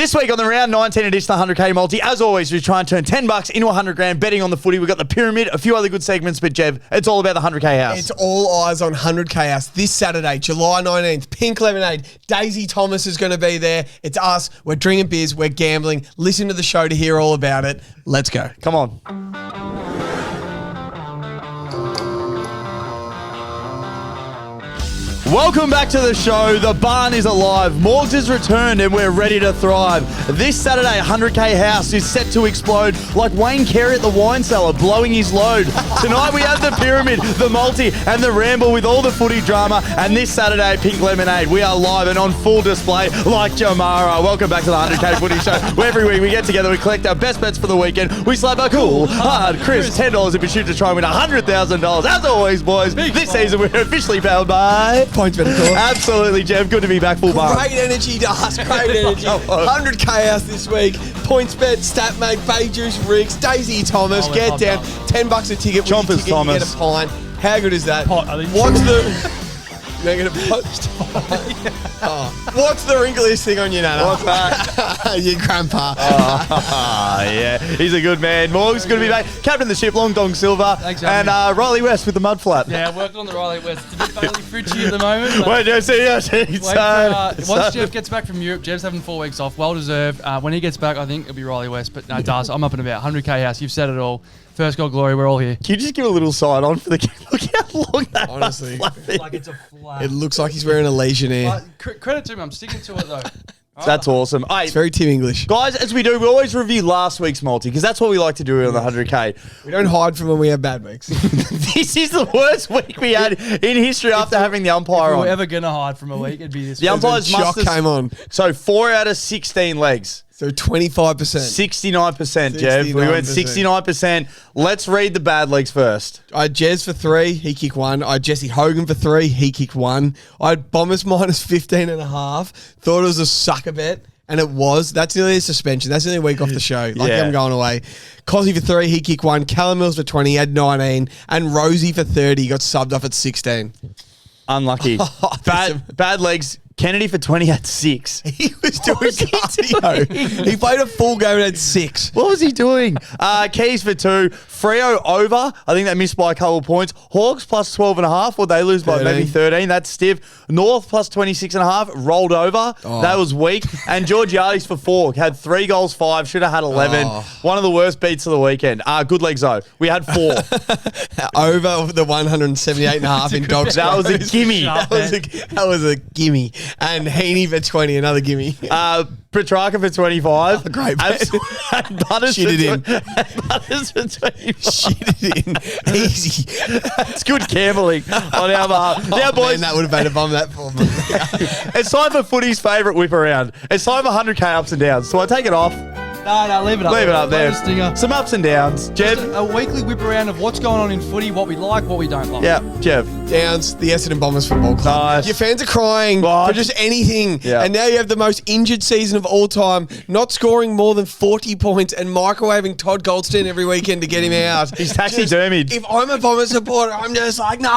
This week on the round 19 edition of 100k multi, as always, we try and turn $10 into 100 grand betting on the footy. We've got the pyramid, a few other good segments, but Jev, it's all about the 100k house. It's all eyes on 100k house this Saturday, July 19th. Pink Lemonade. Daisy Thomas is going to be there. It's us. We're drinking beers. We're gambling. Listen to the show to hear all about it. Let's go. Come on. Welcome back to the show. The barn is alive. Morgs has returned and we're ready to thrive. This Saturday, 100k house is set to explode like Wayne Carey at the wine cellar blowing his load. Tonight we have the pyramid, the multi and the ramble with all the footy drama. And this Saturday, Pink Lemonade, we are live and on full display like Jamara. Welcome back to the 100k footy show, where every week we get together, we collect our best bets for the weekend. We slap a cool, hard, crisp $10 in pursuit to try and win $100,000. As always, boys, this season we're officially powered by... Points better call. Absolutely, Jeff. Good to be back full bar. Great energy to us. Great energy. 100k house this week. PointsBet, StatMate, Bay Juice, Riggs, Daisy Thomas. Get down. $10 a ticket. Chompers ticket, Thomas. You get a pint. How good is that? Pot, I think. What's the... You're going to post. What's the wrinkliest thing on your nana? What's that? Your grandpa. Yeah. He's a good man. Morgs, good to be back. Captain of the ship, Long Dong Silver. Thanks, and Riley West with the mud flap. Yeah, I worked on the Riley West. It's a bit Bailey Fritchie at the moment. Wait, no, see. Once Jeff gets back from Europe, Jeff's having 4 weeks off. Well deserved. When he gets back, I think it'll be Riley West. But no, Dars, I'm up and about. 100k house. You've said it all. First goal glory, we're all here. Can you just give a little side on for the look how long that Honestly, flap is. Like it's a flat. It looks like he's wearing a Legionnaire. Credit to him. I'm sticking to it though. That's awesome. Hey, It's very Tim English. guys, as we do, we always review last week's multi because that's what we like to do on the 100k. We don't hide from when we have bad weeks. This is the worst week we had in history after having the umpire If we're on. ever gonna hide from a week, it'd be this. The week. umpires Shock must have, came on. So 4 out of 16 legs. So 25%. 69%, Jeff. We went 69%. Let's read the bad legs first. I had Jez for 3, he kicked 1. I had Jesse Hogan for 3, he kicked 1. I had Bombers minus 15.5. Thought it was a sucker bet, and it was. That's nearly a suspension. That's nearly a week off the show. Like Yeah. I'm going away. Cozzy for 3, he kicked 1. Callum Mills for 20, he had 19. And Rosie for 30, he got subbed off at 16. Unlucky. Bad legs. Kennedy for 20 had 6. He was doing cardio. He played a full game and had 6. What was he doing? Keys for 2. Freo over. I think they missed by a couple of points. Hawks plus 12.5. Or they lose by 13. maybe 13. That's stiff. North plus 26.5. Rolled over. That was weak. And Georgiades for 4. Had 3 goals, 5. Should have had 11. One of the worst beats of the weekend. Good legs though. We had 4. Over the 178.5 in dogs. That was a gimme. That was a gimme. And Heeney for 20, another gimme. Petrarca for 25. Great bet. And Butters Shit it in. Butters for 25. Shit it in. Easy. It's good gambling on our behalf. Now, boys, Man, that would have been a bum that for me. it's time for footy's favourite whip around. It's time for 100k ups and downs. So I take it off. No, leave it up. Leave it up there. Let it stinger. Some ups and downs. Jeb. A weekly whip around of what's going on in footy, what we like, what we don't like. Yeah, Jeb. Downs, the Essendon Bombers Football Club. Nice. Your fans are crying What? for just anything. Yeah. And now you have the most injured season of all time, not scoring more than 40 points and microwaving Todd Goldstein every weekend to get him out. He's taxidermied. If I'm a Bomber supporter, I'm just like, no.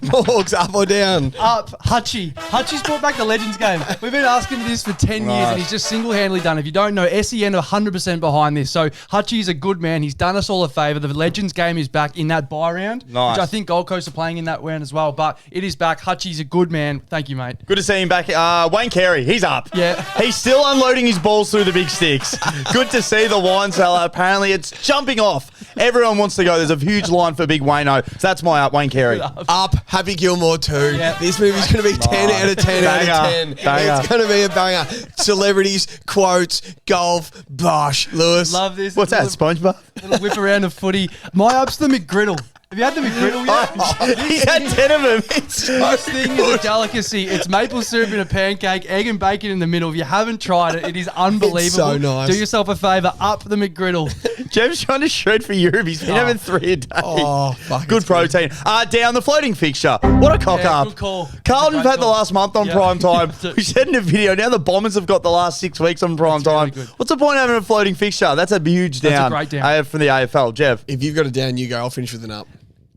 Morgs, up or down? Up, Hutchie. Hutchie's brought back the Legends game. We've been asking for this for 10 years and he's just single-handedly done it. If you don't know, SEN are 100% behind this. So Hutchie's a good man. He's done us all a favour. The Legends game is back in that bye round, Nice. which I think Gold Coast are playing in that round as well. But it is back. Hutchie's a good man. Thank you, mate. Good to see him back. Wayne Carey, he's up. Yeah. He's still unloading his balls through the big sticks. Good to see the wine cellar. Apparently, it's jumping off. Everyone wants to go. There's a huge line for Big Wayno. So that's my up, Wayne Carey. Up, Happy Gilmore 2. Yeah. This movie's going to be 10 out of 10 out Banger. of 10. Banger. It's going to be a banger. Celebrities, quotes, golf, Bosh, Lewis. Love this. What's that, SpongeBob? Little whip around of footy. My up's the McGriddle. Have you had the McGriddle yet? He's had 10 of them. This thing is a delicacy. It's maple syrup in a pancake, egg and bacon in the middle. If you haven't tried it, it is unbelievable. It's so nice. Do yourself a favour. Up the McGriddle. Jeb's trying to shred for Europe. He's been having 3 a day. Oh, fuck. Good it's protein. Down the floating fixture. What a cock Yeah, up. good call. Carlton have Great had the call. last month on Yeah. prime time. We said in a video, now the Bombers have got the last 6 weeks on prime That's really time. good. What's the point of having a floating fixture? That's a huge That's a down. great down. From the AFL. Jev. If you've got a down, you go. I'll finish with an up.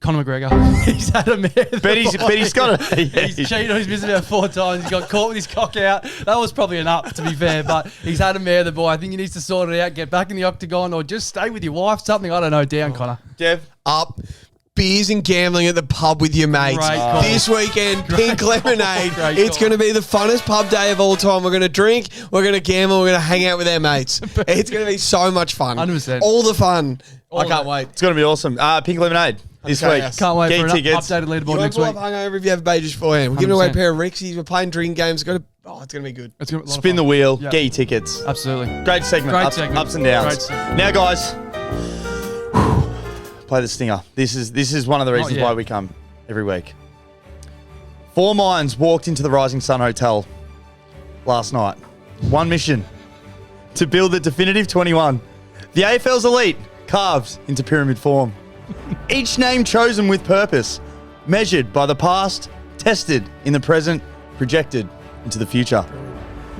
Conor McGregor. He's had a mare. But he's got a... He's cheated on his business about 4 times. He got caught with his cock out. That was probably enough, to be fair. But he's had a mare, the boy. I think he needs to sort it out, get back in the octagon, or just stay with your wife. Something, I don't know. Down, Connor. Jeff? Up. Beers and gambling at the pub with your mates. Great call. This weekend, Pink Lemonade. Great It's call. going to be the funnest pub day of all time. We're going to drink, we're going to gamble, we're going to hang out with our mates. It's going to be so much fun. 100%. All the fun. All I can't of it. wait. It's going to be awesome. Pink Lemonade this Okay, week. yes. Can't wait Get for an tickets. updated You leaderboard won't next pull week. up hungover if you have beige beforehand. We're giving away a 100%. pair of Rixies. We're playing drink games. It's going to be good. It's gonna be a lot of Spin the fun. wheel. Yeah. Get your tickets. Absolutely. Great segment. Great ups, segment. ups and downs. Great segment. Now, guys, play the stinger. This is one of the reasons yeah. why we come every week. 4 minds walked into the Rising Sun Hotel last night. One mission: to build the definitive 21. The AFL's elite carved into pyramid form. Each name chosen with purpose, measured by the past, tested in the present, projected into the future.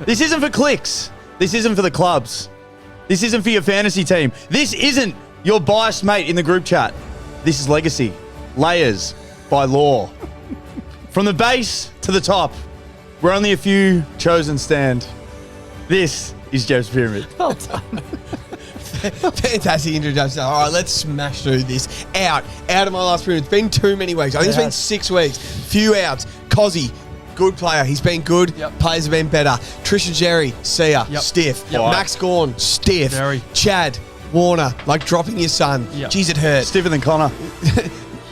This isn't for clicks. This isn't for the clubs. This isn't for your fantasy team. This isn't your biased mate in the group chat. This is legacy. Layers by law. From the base to the top, where only a few chosen stand. This is Jeff's Pyramid. Well done. Fantastic introduction. All right, let's smash through this. Out of my last period. It's been too many weeks. I think it's been 6 weeks. Few outs. Cozzy, good player. He's been good. Yep. Players have been better. Trisha Jerry, see ya. Yep. Stiff. Yep. Max Gawn, stiff. Very. Chad, Warner, like dropping your son. Yep. Jeez, it hurts. Stiffer than Connor.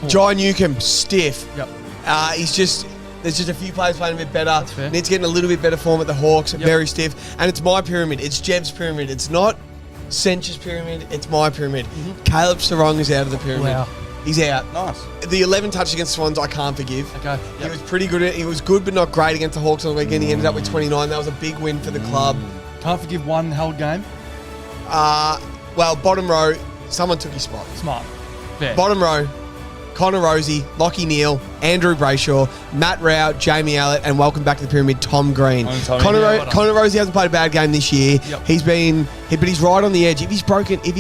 John Newcomb, stiff. Yep. There's just a few players playing a bit better. fair. Needs getting a little bit better form at the Hawks. Yep. Very stiff. And it's my pyramid. It's Jeb's pyramid. It's not Sench's pyramid. It's my pyramid. Caleb Sarong is out of the pyramid. Wow. He's out. Nice. The 11 touches against Swans, I can't forgive. Okay. He Yep. was pretty good. He was good, but not great against the Hawks on the weekend. He ended up with 29. That was a big win for the club. Can't forgive one held game. Well, bottom row, someone took his spot. Smart. Fair. Bottom row, Connor Rosie, Lockie Neal, Andrew Brayshaw, Matt Rao, Jamie Allett, and welcome back to the pyramid, Tom Green. Tommy. Connor Rosie hasn't played a bad game this year. Yep. But he's right on the edge. If he's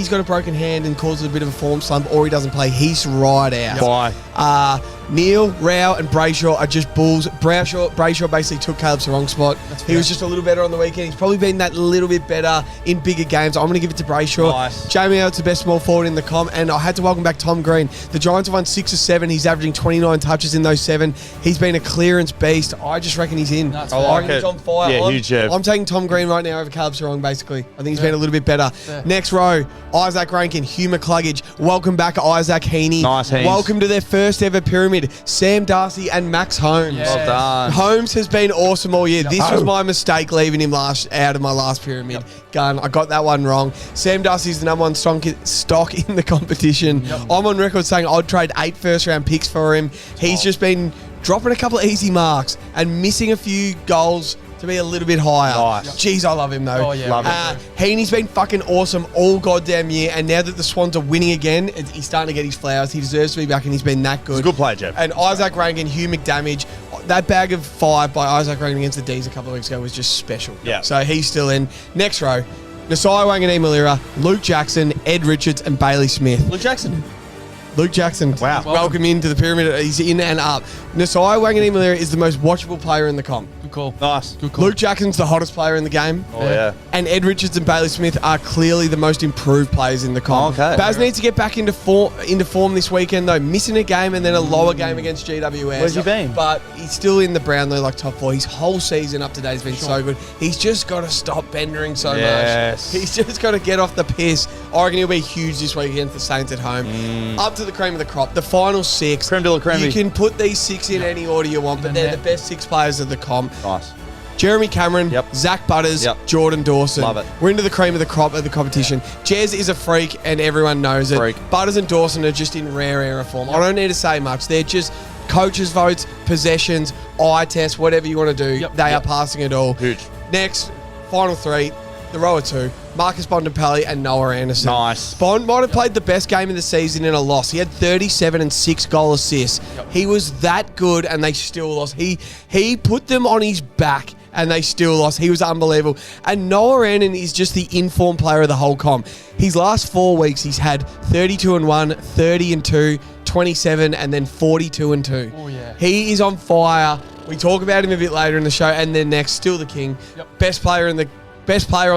got a broken hand and causes a bit of a form slump, or he doesn't play, he's right out. Bye. Neil, Rao, and Brayshaw are just bulls. Brayshaw basically took Caleb Sarong's spot. He was just a little better on the weekend. He's probably been that little bit better in bigger games. I'm going to give it to Brayshaw. Nice. Jamie Allen's the best small forward in the comp, and I had to welcome back Tom Green. The Giants have won 6 or 7. He's averaging 29 touches in those 7. He's been a clearance beast. I just reckon he's in. That's I fair. like reckon it. he's on fire. Yeah, I'm, huge Jeff. I'm taking Tom Green right now over Caleb Sarong, basically. I think he's been a little bit better. Fair. Next row, Isaac Rankin, Hugh McCluggage. Welcome back, Isaac Heeney. Nice, Heens. Welcome to their first ever pyramid. Sam Darcy and Max Holmes. Yeah. Well done. Holmes has been awesome all year. Yep. This was my mistake leaving him out of my last pyramid. Gun. I got that one wrong. Sam Darcy's the number 1 stock in the competition. Yep. I'm on record saying I'd trade 8 first-round picks for him. He's just been dropping a couple of easy marks and missing a few goals to be a little bit higher. Nice. Jeez, I love him though. Oh, yeah. Love Heeney's been fucking awesome all goddamn year, and now that the Swans are winning again, he's starting to get his flowers. He deserves to be back, and he's been that good. He's a good player, Jeff. And Isaac Rankin, Hugh McDamage, that bag of 5 by Isaac Rankin against the D's a couple of weeks ago was just special. Yeah. So he's still in. Next row, Nasai Wanganeen-Malira, Luke Jackson, Ed Richards, and Bailey Smith. Luke Jackson. Luke Jackson. Wow. Welcome into the pyramid. He's in and up. Nasai Wanganeen-Malira is the most watchable player in the comp. Good call. Nice. Good call. Luke Jackson's the hottest player in the game. Oh, yeah. And Ed Richards and Bailey Smith are clearly the most improved players in the comp. Okay. Baz needs to get back into form this weekend, though. Missing a game and then a lower game against GWS. Where's he been? But he's still in the Brownlow, like top 4. His whole season up to date has been so good. He's just got to stop bendering so Yes. much. He's just got to get off the piss. I reckon he'll be huge this week against the Saints at home. Up to the cream of the crop. The final 6. Creme de la creme. You can put these 6 in any order you want, but they're the best 6 players of the comp. Nice. Jeremy Cameron, Yep. Zach Butters, Yep. Jordan Dawson. Love it. We're into the cream of the crop of the competition. Jez is a freak and everyone knows it. Freak. Butters and Dawson are just in rare era form. I don't need to say much. They're just coaches' votes, possessions, eye tests, whatever you want to do. Yep. They Yep. are passing it all. Huge. Next, final 3, the rower 2, Marcus Bontempelli and Noah Anderson. Nice. Bond might have played the best game of the season in a loss. He had 37 and 6 goal assists. Yep. He was that good and they still lost. He put them on his back and they still lost. He was unbelievable. And Noah Anderson is just the informed player of the whole comp. His last 4 weeks, he's had 32 and 1, 30 and 2, 27 and then 42 and 2. Oh, yeah. He is on fire. We talk about him a bit later in the show, and then next, still the king. Yep. Best player on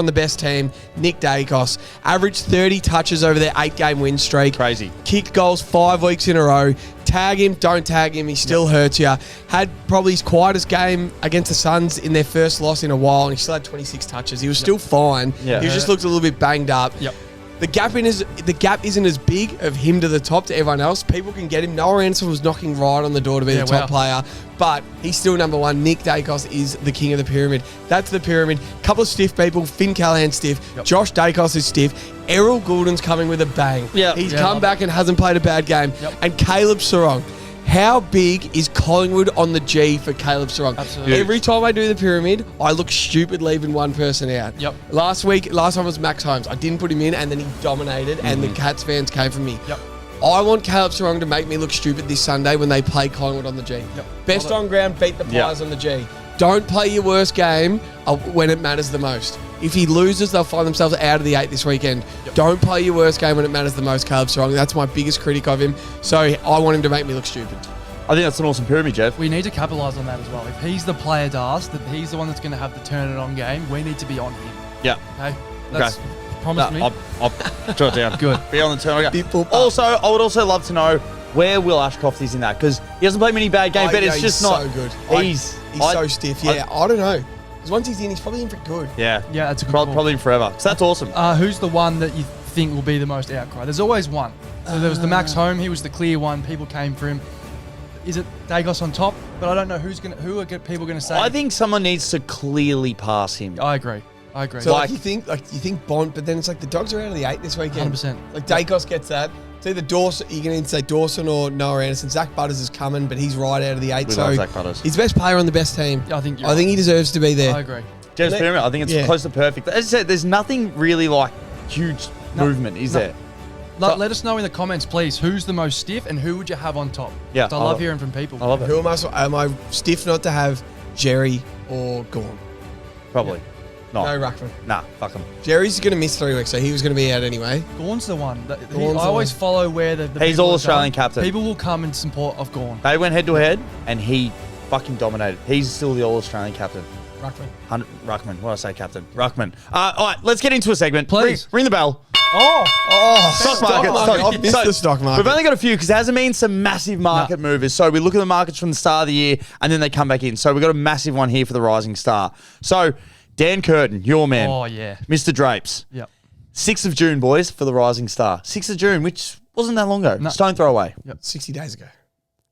the best team, Nick Dacos. Averaged 30 touches over their 8-game win streak. Crazy. Kicked goals 5 weeks in a row. Tag him, don't tag him, he still hurts you. Had probably his quietest game against the Suns in their first loss in a while, and he still had 26 touches. He was still fine. Yeah. He just looked a little bit banged up. Yep. The gap isn't as big of him to the top to everyone else. People can get him. Noah Anderson was knocking right on the door to be the top player, but he's still number one. Nick Dacos is the king of the pyramid. That's the pyramid. Couple of stiff people. Finn Callahan stiff. Yep. Josh Dacos is stiff. Errol Goulden's coming with a bang. Yeah. He's Yeah, come back and hasn't played a bad game. Yep. And Caleb Sarong. How big is Collingwood on the G for Caleb Sarong? Absolutely. Every time I do the pyramid, I look stupid leaving one person out. Yep. Last time was Max Holmes. I didn't put him in, and then he dominated, and the Cats fans came for me. Yep. I want Caleb Sarong to make me look stupid this Sunday when they play Collingwood on the G. Yep. Best on ground, beat the Yep. Pies on the G. Don't play your worst game when it matters the most. If he loses, they'll find themselves out of the 8 this weekend. Yep. Don't play your worst game when it matters the most, Caleb Sarong. That's my biggest critic of him. So I want him to make me look stupid. I think that's an awesome pyramid, Jeff. We need to capitalise on that as well. If he's the player to us, that he's the one that's going to have the turn it on game, we need to be on him. Yeah. Okay? That's promise me. I'll jot it down. Good. Be on the turn. Big football. Also, I would also love to know where Will Ashcroft is in that, because he hasn't played many bad games, but it's he's just not so good. He's so stiff. Yeah, I don't know. Because once he's in, he's probably in for good. Yeah. Yeah, that's a good call. Probably forever. So that's awesome. Who's the one that you think will be the most outcry? There's always one. So there was the Max Home. He was the clear one. People came for him. Is it Dacos on top? But I don't know who are people going to say. I think someone needs to clearly pass him. I agree. So you think Bond, but then it's like the Dogs are out of the 8 this weekend. 100%. Like Dacos gets that. It's either Dawson. You can either say Dawson or Noah Anderson. Zach Butters is coming, but he's right out of the 8. We so love Zach Butters. he's the best player on the best team. I think he deserves to be there. I agree. Jeff's Let- pyramid, I think it's yeah. close to perfect. As I said, there's nothing really like huge movement, is there? Let us know in the comments, please, who's the most stiff and who would you have on top? Yeah, 'Cause I love hearing from people. I love it. Who am I stiff not to have Jerry or Gorn? Probably. No, No. Ruckman. Nah, fuck him. Jerry's going to miss 3 weeks, so he was going to be out anyway. Gorn's the one. I Gorn's the always one. follow where the He's people all are Australian going. captain. People will come in support of Gorn. They went head to head, and he fucking dominated. He's still the All-Australian captain. Ruckman. Ruckman. What did I say, captain? Ruckman. All right, let's get into a segment. Please. Ring the bell. Stock market. I've missed the stock market. We've only got a few because there hasn't been some massive market movers. So we look at the markets from the start of the year and then they come back in. So we've got a massive one here for the Rising Star. So Dan Curtin, your man. Oh, yeah. Mr. Drapes. Yep. 6th of June, boys, for the Rising Star. 6th of June, which wasn't that long ago. No. Stone throw away. 60 days ago.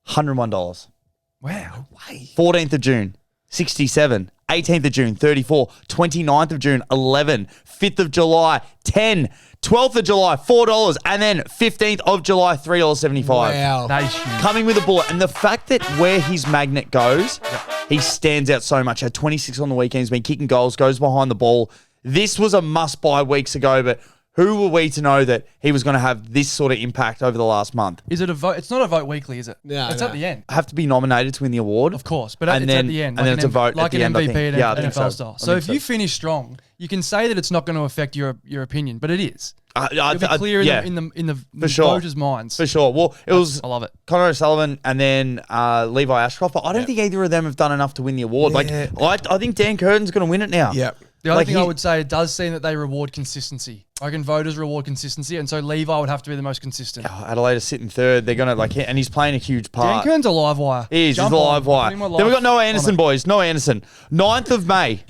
$101. Wow. 14th of June, 67. 18th of June, 34. 29th of June, 11. 5th of July, 10. 12th of July, $4. And then 15th of July, $3.75. Wow. That is huge. Coming with a bullet. And the fact that where his magnet goes, he stands out so much. Had 26 on the weekend. He's been kicking goals, goes behind the ball. This was a must-buy weeks ago, but who were we to know that he was going to have this sort of impact over the last month? Is it a vote? It's not a vote weekly, is it? No, It's no. at the end. Have to be nominated to win the award. Of course, but And it's then- at the end. and then it's a vote like at the an end, I MVP think. at Yeah, I NFL think so. style. I So think if so. you finish strong, you can say that it's not going to affect your opinion, but it is. I It'll be clear yeah, in the for sure. voters' minds. For sure. Well, it was I love it. Connor O'Sullivan and then Levi Ashcroft, but I don't think either of them have done enough to win the award. Yeah. Like, I think Dan Curtin's going to win it now. Yep. The other Like thing I he- would say, it does seem that they reward consistency. I reckon voters reward consistency, and so Levi would have to be the most consistent. Oh, Adelaide is sitting third. They're going to and he's playing a huge Dan part. Kern's a live wire. He is. He's Jump a on. live wire. Put him on Then we've got live. Noah Anderson, On it. boys. Noah Anderson. 9th of May,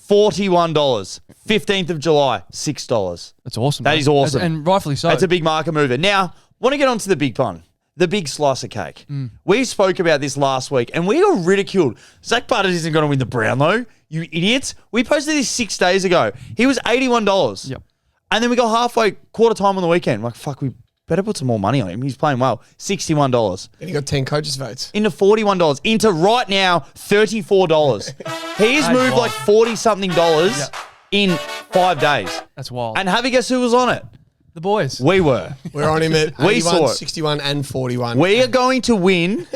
$41. 15th of July, $6. That's awesome. That mate. is awesome. And rightfully so. That's a big market mover. Now, want to get on to the big one. The big slice of cake. We spoke about this last week and we got ridiculed. Zach Butters isn't going to win the Brownlow. You idiots. We posted this 6 days ago. He was $81. Yep. And then we got halfway, quarter time on the weekend. Like, fuck, we better put some more money on him. He's playing well. $61. And he got 10 coaches' votes. Into $41. Into right now, $34. He's That's moved wild. like 40-something dollars Yeah. in 5 days. That's wild. And have you guess who was on it? the boys. We were. We're on him at We 81, saw it. 61 and 41. We are going to win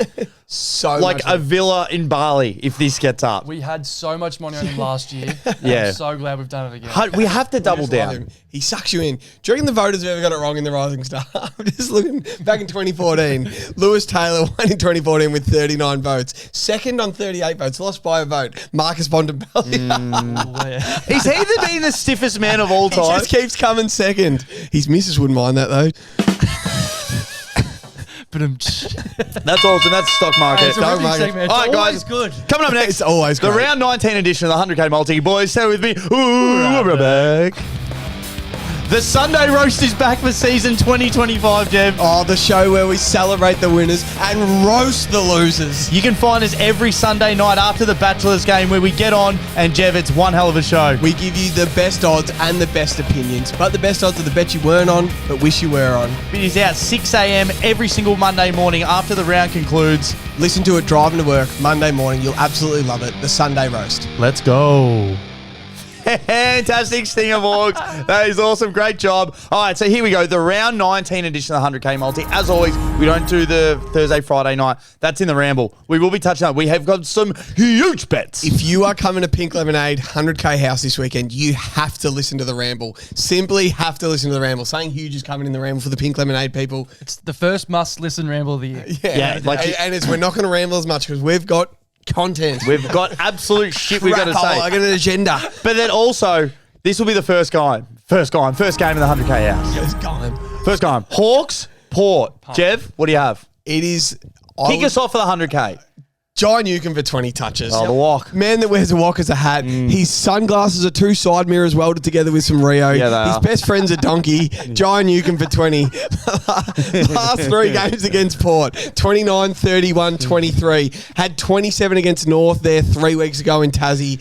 So like much a villa in Bali if this gets up. We had so much money on him last year. Yeah. I'm so glad we've done it again. We have to double just love down. him. He sucks you in. Do you reckon the voters have ever got it wrong in the Rising Star? I'm just looking back in 2014. Lewis Taylor won in 2014 with 39 votes. Second on 38 votes, lost by a vote. Marcus Bontempelli. He's either been the stiffest man of all He time. just keeps coming second. His missus wouldn't mind that though. But That's awesome. That's stock market. it's a ripping market. segment. It's All right, always guys. good. Coming up next, It's always the great. round 19 edition of the 100k multi. Boys, stay with me. Ooh, we're back. The Sunday roast is back for season 2025, Jeff. Oh, the show where we celebrate the winners and roast the losers. You can find us every Sunday night after the Bachelor's game where we get on, and Jeff, it's one hell of a show. We give you the best odds and the best opinions, but the best odds are the bet you weren't on, but wish you were on. It is out 6 a.m. every single Monday morning after the round concludes. Listen to it driving to work Monday morning. You'll absolutely love it. The Sunday roast. Let's go. Fantastic stinger, Morgs. That is awesome. Great job. All right, so here we go. The round 19 edition of the 100k multi. As always, we don't do the Thursday, Friday night. That's in the Ramble. We will be touching up. We have got some huge bets. If you are coming to Pink Lemonade 100k house this weekend, you have to listen to the Ramble. Simply have to listen to the Ramble. Something huge is coming in the Ramble for the Pink Lemonade people. It's the first must-listen ramble of the year. Yeah, like- we're not going to ramble as much because we've got content. We've got absolute shit we've got to say. I got an agenda. But then also, this will be the first game in the 100k house. First game. Hawks, Port. Jeff, what do you have? It is. Kick us off for the 100k. Jai Newcomb for 20 touches. Oh, the walk. Man that wears a walk as a hat. His sunglasses are 2 side mirrors welded together with some Rio. Yeah, they His are. best friend's a donkey. Jai Newcomb for 20. Last 3 games against Port. 29, 31, 23. Had 27 against North there 3 weeks ago in Tassie.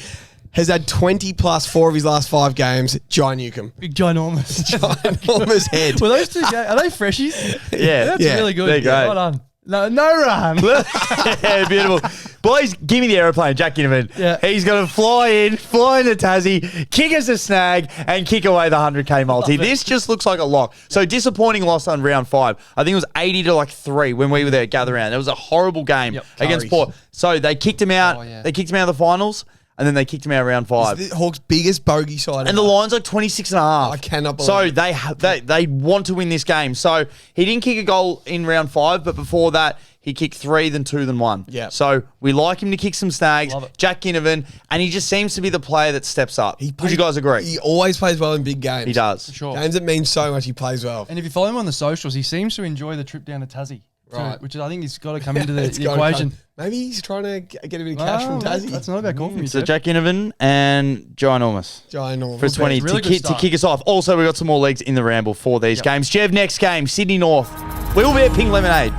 Has had 20 plus 4 of his last 5 games. Jai Newcomb. Big ginormous. Ginormous head. Were those two? Are they freshies? Yeah. That's Yeah, really good. they're great. Well done. No run. Yeah, beautiful. Boys, give me the aeroplane, Jack Ginnivan. Yeah. He's going to fly into Tassie, kick us a snag, and kick away the 100k multi. Love it. This just looks like a lock. So disappointing loss on round 5. I think it was 80 to 3 when we were there at Gather Round. It was a horrible game against Curries. Port. So they kicked him out. Oh, yeah. They kicked him out of the finals, and then they kicked him out of round 5. The Hawks' biggest bogey side. And the line's 26 and a half. I cannot believe So it. they want to win this game. So he didn't kick a goal in round 5, but before that, he kicked 3, then 2, then 1. Yeah. So we like him to kick some snags. Love it. Jack Ginnivan, and he just seems to be the player that steps up. Would you guys agree? He always plays well in big games. He does. Sure. Games that mean so much, he plays well. And if you follow him on the socials, he seems to enjoy the trip down to Tassie. too, Right. which is, I think he's got to come into the It's gotta equation. come. Maybe he's trying to get a bit of cash from Oh, Tassie. That's not a bad call from you, So Jeff. Jack Ginnivan and Ginormous. Ginormous. For 20 Really good to start. kick us off. Also, we've got some more legs in the Ramble for these games. Jeff, next game, Sydney North. We will be at Pink Lemonade.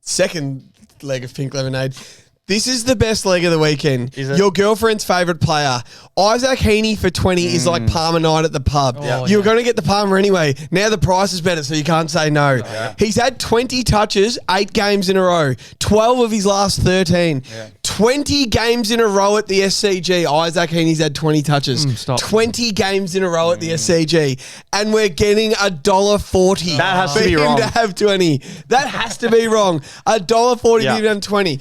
Second leg of Pink Lemonade. This is the best leg of the weekend. Is it? Your girlfriend's favourite player. Isaac Heeney for 20 is like Palmer night at the pub. Oh, You're yeah. going to get the Palmer anyway. Now the price is better, so you can't say no. He's had 20 touches, 8 games in a row. 12 of his last 13. 20 games in a row at the SCG. Isaac Heeney's had 20 touches. Stop. 20 games in a row at the SCG. And we're getting $1.40 That has to for be him wrong. to have 20. That has to be wrong. $1.40 Yeah. to give him 20.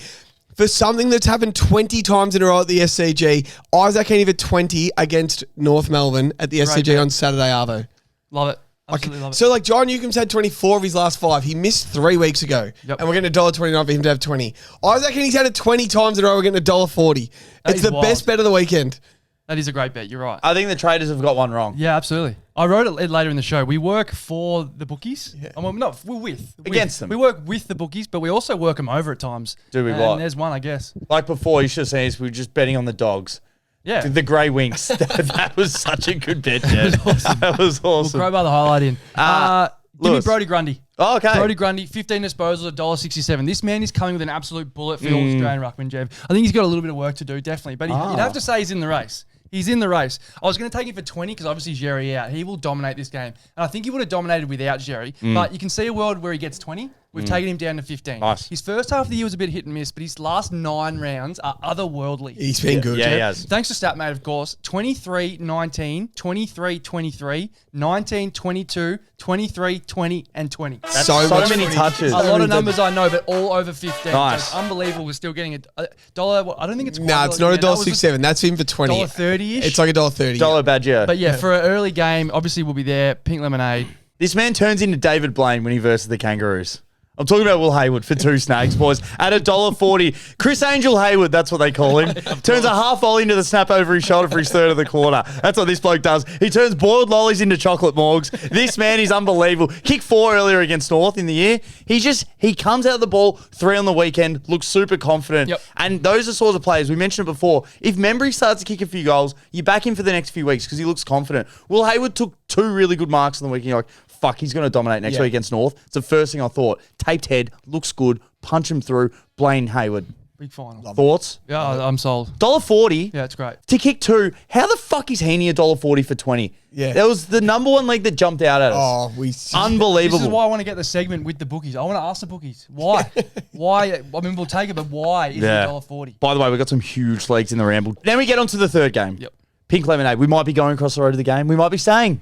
For something that's happened 20 times in a row at the SCG, Isaac Heeney for 20 against North Melbourne at the SCG on Saturday, Arvo. Love it. Absolutely love it. So, like, John Newcomb's had 24 of his last 5. He missed 3 weeks ago. Yep. And we're getting $1.29 for him to have 20. Isaac Heeney's had it 20 times in a row. We're getting $1.40. That It's is the wild. best bet of the weekend. That is a great bet. You're right. I think the traders have got one wrong. Yeah, absolutely. I wrote it later in the show. We work for the bookies. Yeah. Well, no, we're with. Against them. We work with the bookies, but we also work them over at times. Do we and what? There's one, I guess. Like before, you should have seen us. We were just betting on the dogs. Yeah. The Grey Winks. That was such a good bet, Jeff. That was awesome. Crowbar the highlight in. Give me Lewis. Brody Grundy. Oh, okay. Brody Grundy, 15 disposals, $1.67. This man is coming with an absolute bullet for your Australian ruckman, Jev. I think he's got a little bit of work to do, definitely. But you'd have to say he's in the race. He's in the race. I was going to take him for 20 because obviously Jerry out. He will dominate this game. And I think he would have dominated without Jerry. But you can see a world where he gets 20 We've taken him down to 15. Nice. His first half of the year was a bit hit and miss, but his last 9 rounds are otherworldly. He's been good. Yeah, he has. Thanks to StatMate, of course. 23-19, 23-23, 19-22, 23-20, and 20. That's So so much many footy. touches. A lot of numbers I know, but all over 15. Nice. So it's unbelievable. We're still getting a dollar. I don't think it's quite No, it's not $1.67. That's him for 20. $1.30-ish. It's like $1.30. Dollar Badger. But yeah, for an early game, obviously we'll be there. Pink lemonade. This man turns into David Blaine when he versus the Kangaroos. I'm talking about Will Hayward for 2 snags, boys. At $1.40. Chris Angel Hayward, that's what they call him. Turns a half volley into the snap over his shoulder for his third of the quarter. That's what this bloke does. He turns boiled lollies into chocolate morgs. This man is unbelievable. Kick 4 earlier against North in the year. He comes out of the ball 3 on the weekend, looks super confident. Yep. And those are sorts of players. We mentioned it before. If Membry starts to kick a few goals, you back him for the next few weeks because he looks confident. Will Hayward took 2 really good marks on the weekend. You're like, fuck, he's going to dominate next week against North. It's the first thing I thought. Taped head, looks good, punch him through. Blaine Hayward. Big final. Thoughts? Yeah, I'm sold. $1.40. Yeah, it's great. To kick 2. How the fuck is Heeney $1.40 for 20? Yeah. That was the number 1 league that jumped out at us. Oh, Unbelievable. This is why I want to get the segment with the bookies. I want to ask the bookies. Why? Why? I mean, we'll take it, but why is it $1.40? By the way, we've got some huge leagues in the Ramble. Then we get on to the third game. Yep. Pink Lemonade. We might be going across the road to the game. We might be staying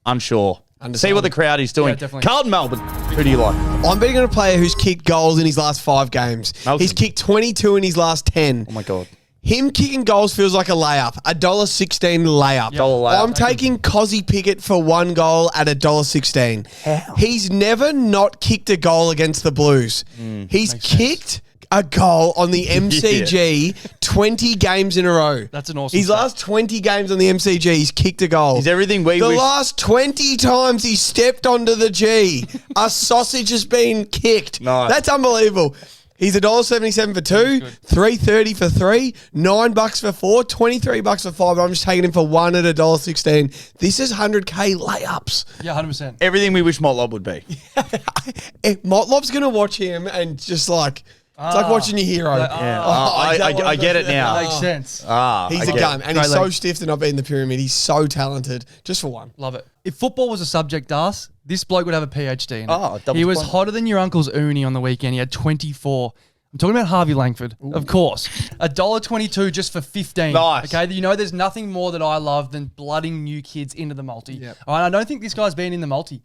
unsure. See what the crowd is doing. Yeah, definitely. Carlton Melbourne. Who do you like? I'm betting on a player who's kicked goals in his last 5 games. Melton. He's kicked 22 in his last 10. Oh my God. Him kicking goals feels like a layup. $1.16 layup. Dollar layup. I'm taking Cozzy Pickett for 1 goal at $1.16. How? He's never not kicked a goal against the Blues. He's kicked a goal on the MCG 20 games in a row. That's an awesome His stat. last 20 games on the MCG, he's kicked a goal. He's everything we The wish. last 20 times he stepped onto the G, a sausage has been kicked. Nice. That's unbelievable. He's $1.77 for 2, $3.30 for 3, $9 for 4, $23 for 5. I'm just taking him for 1 at $1.16. This is 100K layups. Yeah, 100%. Everything we wish Motlop would be. Motlop's going to watch him and just like, it's like watching your hero. Yeah. I get it now. That makes sense. He's I a get gun, it. and he's Great so leg. stiff to not be in the pyramid. He's so talented. Just for 1. Love it. If football was a subject, Das, this bloke would have a PhD in it. Oh, double he was point. hotter than your uncle's uni on the weekend. He had 24. I'm talking about Harvey Langford, of course. $1.22 just for 15. Nice. Okay, you know there's nothing more that I love than blooding new kids into the multi. Yep. All right, I don't think this guy's been in the multi.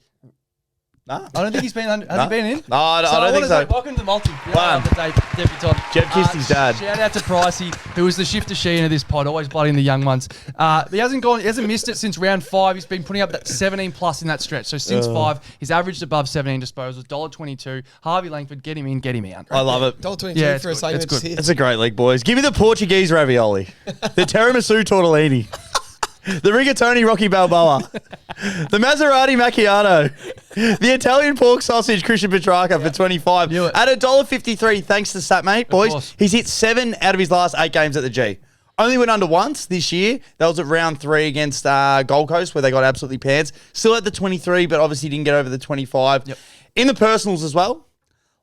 Nah. I don't think he's been. Has he been in? No, I don't wanna think so. say welcome to the multi. Wow. Debutant. Jeb kissed his dad. Shout out to Pricey, who was the shifter sheen of this pod, always blooding the young ones. He hasn't missed it since round 5. He's been putting up that 17 plus in that stretch. So since 5, he's averaged above 17 disposals. $1.22. Harvey Langford, get him in, get him out. I love it. $1.22 Yeah, for a it's good. segment. It's good. Just here. It's a great league, boys. Give me the Portuguese ravioli, the tiramisu tortellini, the rigatoni Rocky Balboa, the Maserati macchiato, the Italian pork sausage Christian Petrarca for 25 Knew it. at $1.53. Thanks to Satmate, boys. course. He's hit 7 out of his last 8 games at the G. Only went under once this year. That was at round 3 against Gold Coast, where they got absolutely pants. Still at the 23, but obviously didn't get over the 25. Yep. In the personals as well.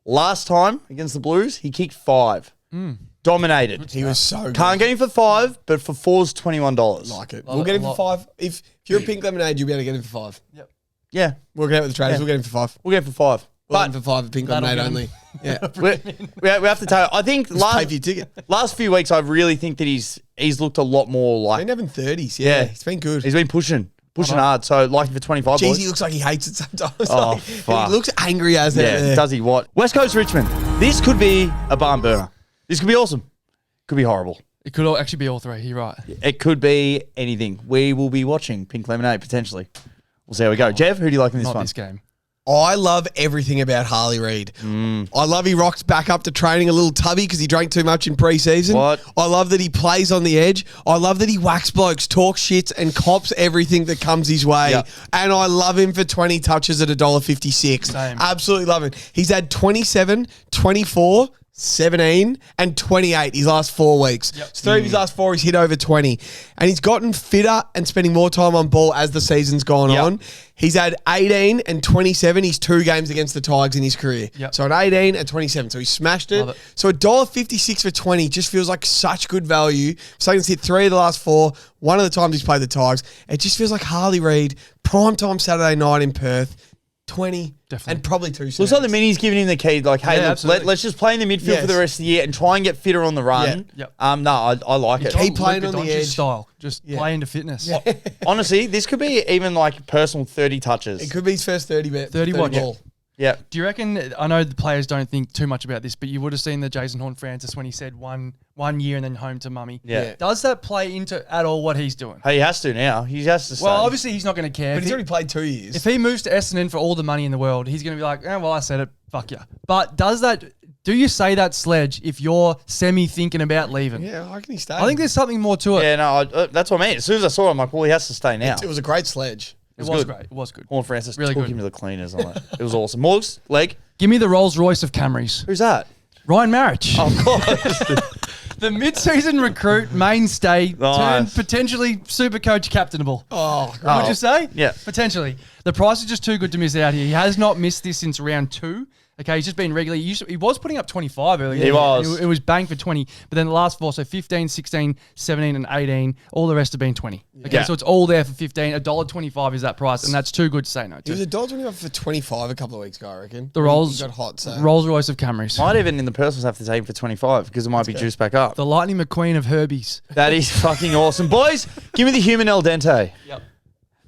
Last time against the Blues, he kicked 5. Dominated. He was so good. Can't get him for 5, but for 4's $21. Like it. Love We'll it get a him for lot. 5. If you're a Pink Lemonade, you'll be able to get him for 5. Yeah, We'll get out with the traders. Yeah. We'll get him for 5. we'll get him for 5. We'll But get him for 5 at Pink That'll Lemonade get him. only. Yeah. we have to tell you, I think Pay for your last, ticket. few weeks, I really think that he's looked a lot more Been like, having 30s. Yeah. Yeah. He's been good. he's been pushing hard. So like him for 25, Jeez, boys. he looks like he hates it sometimes. Oh, Like, fuck. He looks angry as Yeah, there. does he what? West Coast Richmond. This could be a barn burner. This could be awesome. Could be horrible. It could actually be all 3. You're right. It could be anything. We will be watching Pink Lemonade potentially. We'll see how we go. Jeff, who do you like in this Not one? this game. I love everything about Harley Reed. I love he rocks back up to training a little tubby because he drank too much in pre-season. What? I love that he plays on the edge. I love that he whacks blokes, talks shits, and cops everything that comes his way. Yep. And I love him for 20 touches at $1.56. Same. Absolutely love him. He's had 27, 24, 17 and 28 his last 4 weeks. Yep. So 3 of his last 4 he's hit over 20. And he's gotten fitter and spending more time on ball as the season's gone Yep. on. He's had 18 and 27. He's 2 games against the Tigers in his career. Yep. So an 18 and 27. So he smashed it. Love it. So $1.56 for 20 just feels like such good value. So he's hit 3 of the last 4. One of the times he's played the Tigers. It just feels like Harley Reed, primetime Saturday night in Perth. 20, Definitely. and probably 2 Looks like the Mini's giving him the key. Like, hey, look, let's just play in the midfield for the rest of the year and try and get fitter on the run. Yeah. Yep. No, I like it. Keep playing Luka on the Doncic edge. style. Just play into fitness. Honestly, this could be even like personal 30 touches. It could be his first 30 bet. 30 what? ball. Yeah. Do you reckon, I know the players don't think too much about this, but you would have seen the Jason Horne-Francis when he said one year and then home to mummy. Yeah. Does that play into at all what he's doing? Hey, he has to now. He has to stay. Well, obviously he's not going to care. But he's already played 2 years. If he moves to Essendon for all the money in the world, he's going to be like, well, I said it, fuck yeah. But do you say that, Sledge, if you're semi-thinking about leaving? Yeah, I reckon he stayed. I think there's something more to it. Yeah, no, that's what I mean. As soon as I saw it, I'm like, well, he has to stay now. It was a great sledge. It was good. great. It was good. Horn Francis Really took good. him to the cleaners on it. It was awesome. Morgs, leg. Give me the Rolls Royce of Camrys. Who's that? Ryan Marich. Of course. The mid-season recruit, mainstay, Nice. turned potentially super coach captainable. Oh, Would you say? Yeah. Potentially. The price is just too good to miss out here. He has not missed this since round 2. Okay, he's just been regularly. He was putting up 25 earlier. He was. It was bang for 20. But then the last 4, so 15, 16, 17, and 18, all the rest have been 20. Okay, Yeah. so it's all there for 15. $1.25 is that price, and that's too good to say no He was to. $1.25 for 25 a couple of weeks ago, I reckon. The Rolls, He got hot, so. Rolls Royce of Camrys. Might even in the personals have to take him for 25 because it might be juiced back up. The Lightning McQueen of Herbies. That is fucking awesome. Boys, give me the human El Dente. Yep.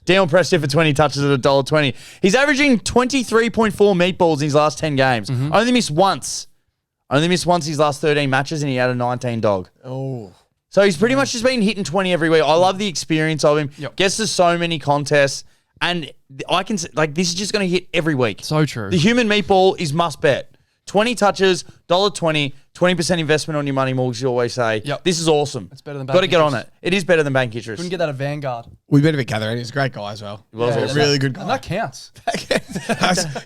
Dion Prestia for 20 touches at $1.20. He's averaging 23.4 meatballs in his last 10 games. Only missed once. Only missed once his last 13 matches, and he had a 19 dog. Oh. So he's pretty much just been hitting 20 every week. I love the experience of him. Yep. Gets to so many contests, and I can like this is just going to hit every week. So true. The human meatball is must bet. 20 touches, $1.20, 20% investment on your money, Morgs, you always say. Yep. This is awesome. It's better than Got to bank get on interest. it. It is better than bank interest. Couldn't get that at Vanguard. We bet a bit gathering. He's a great guy as well. was awesome. Really good And guy. that counts.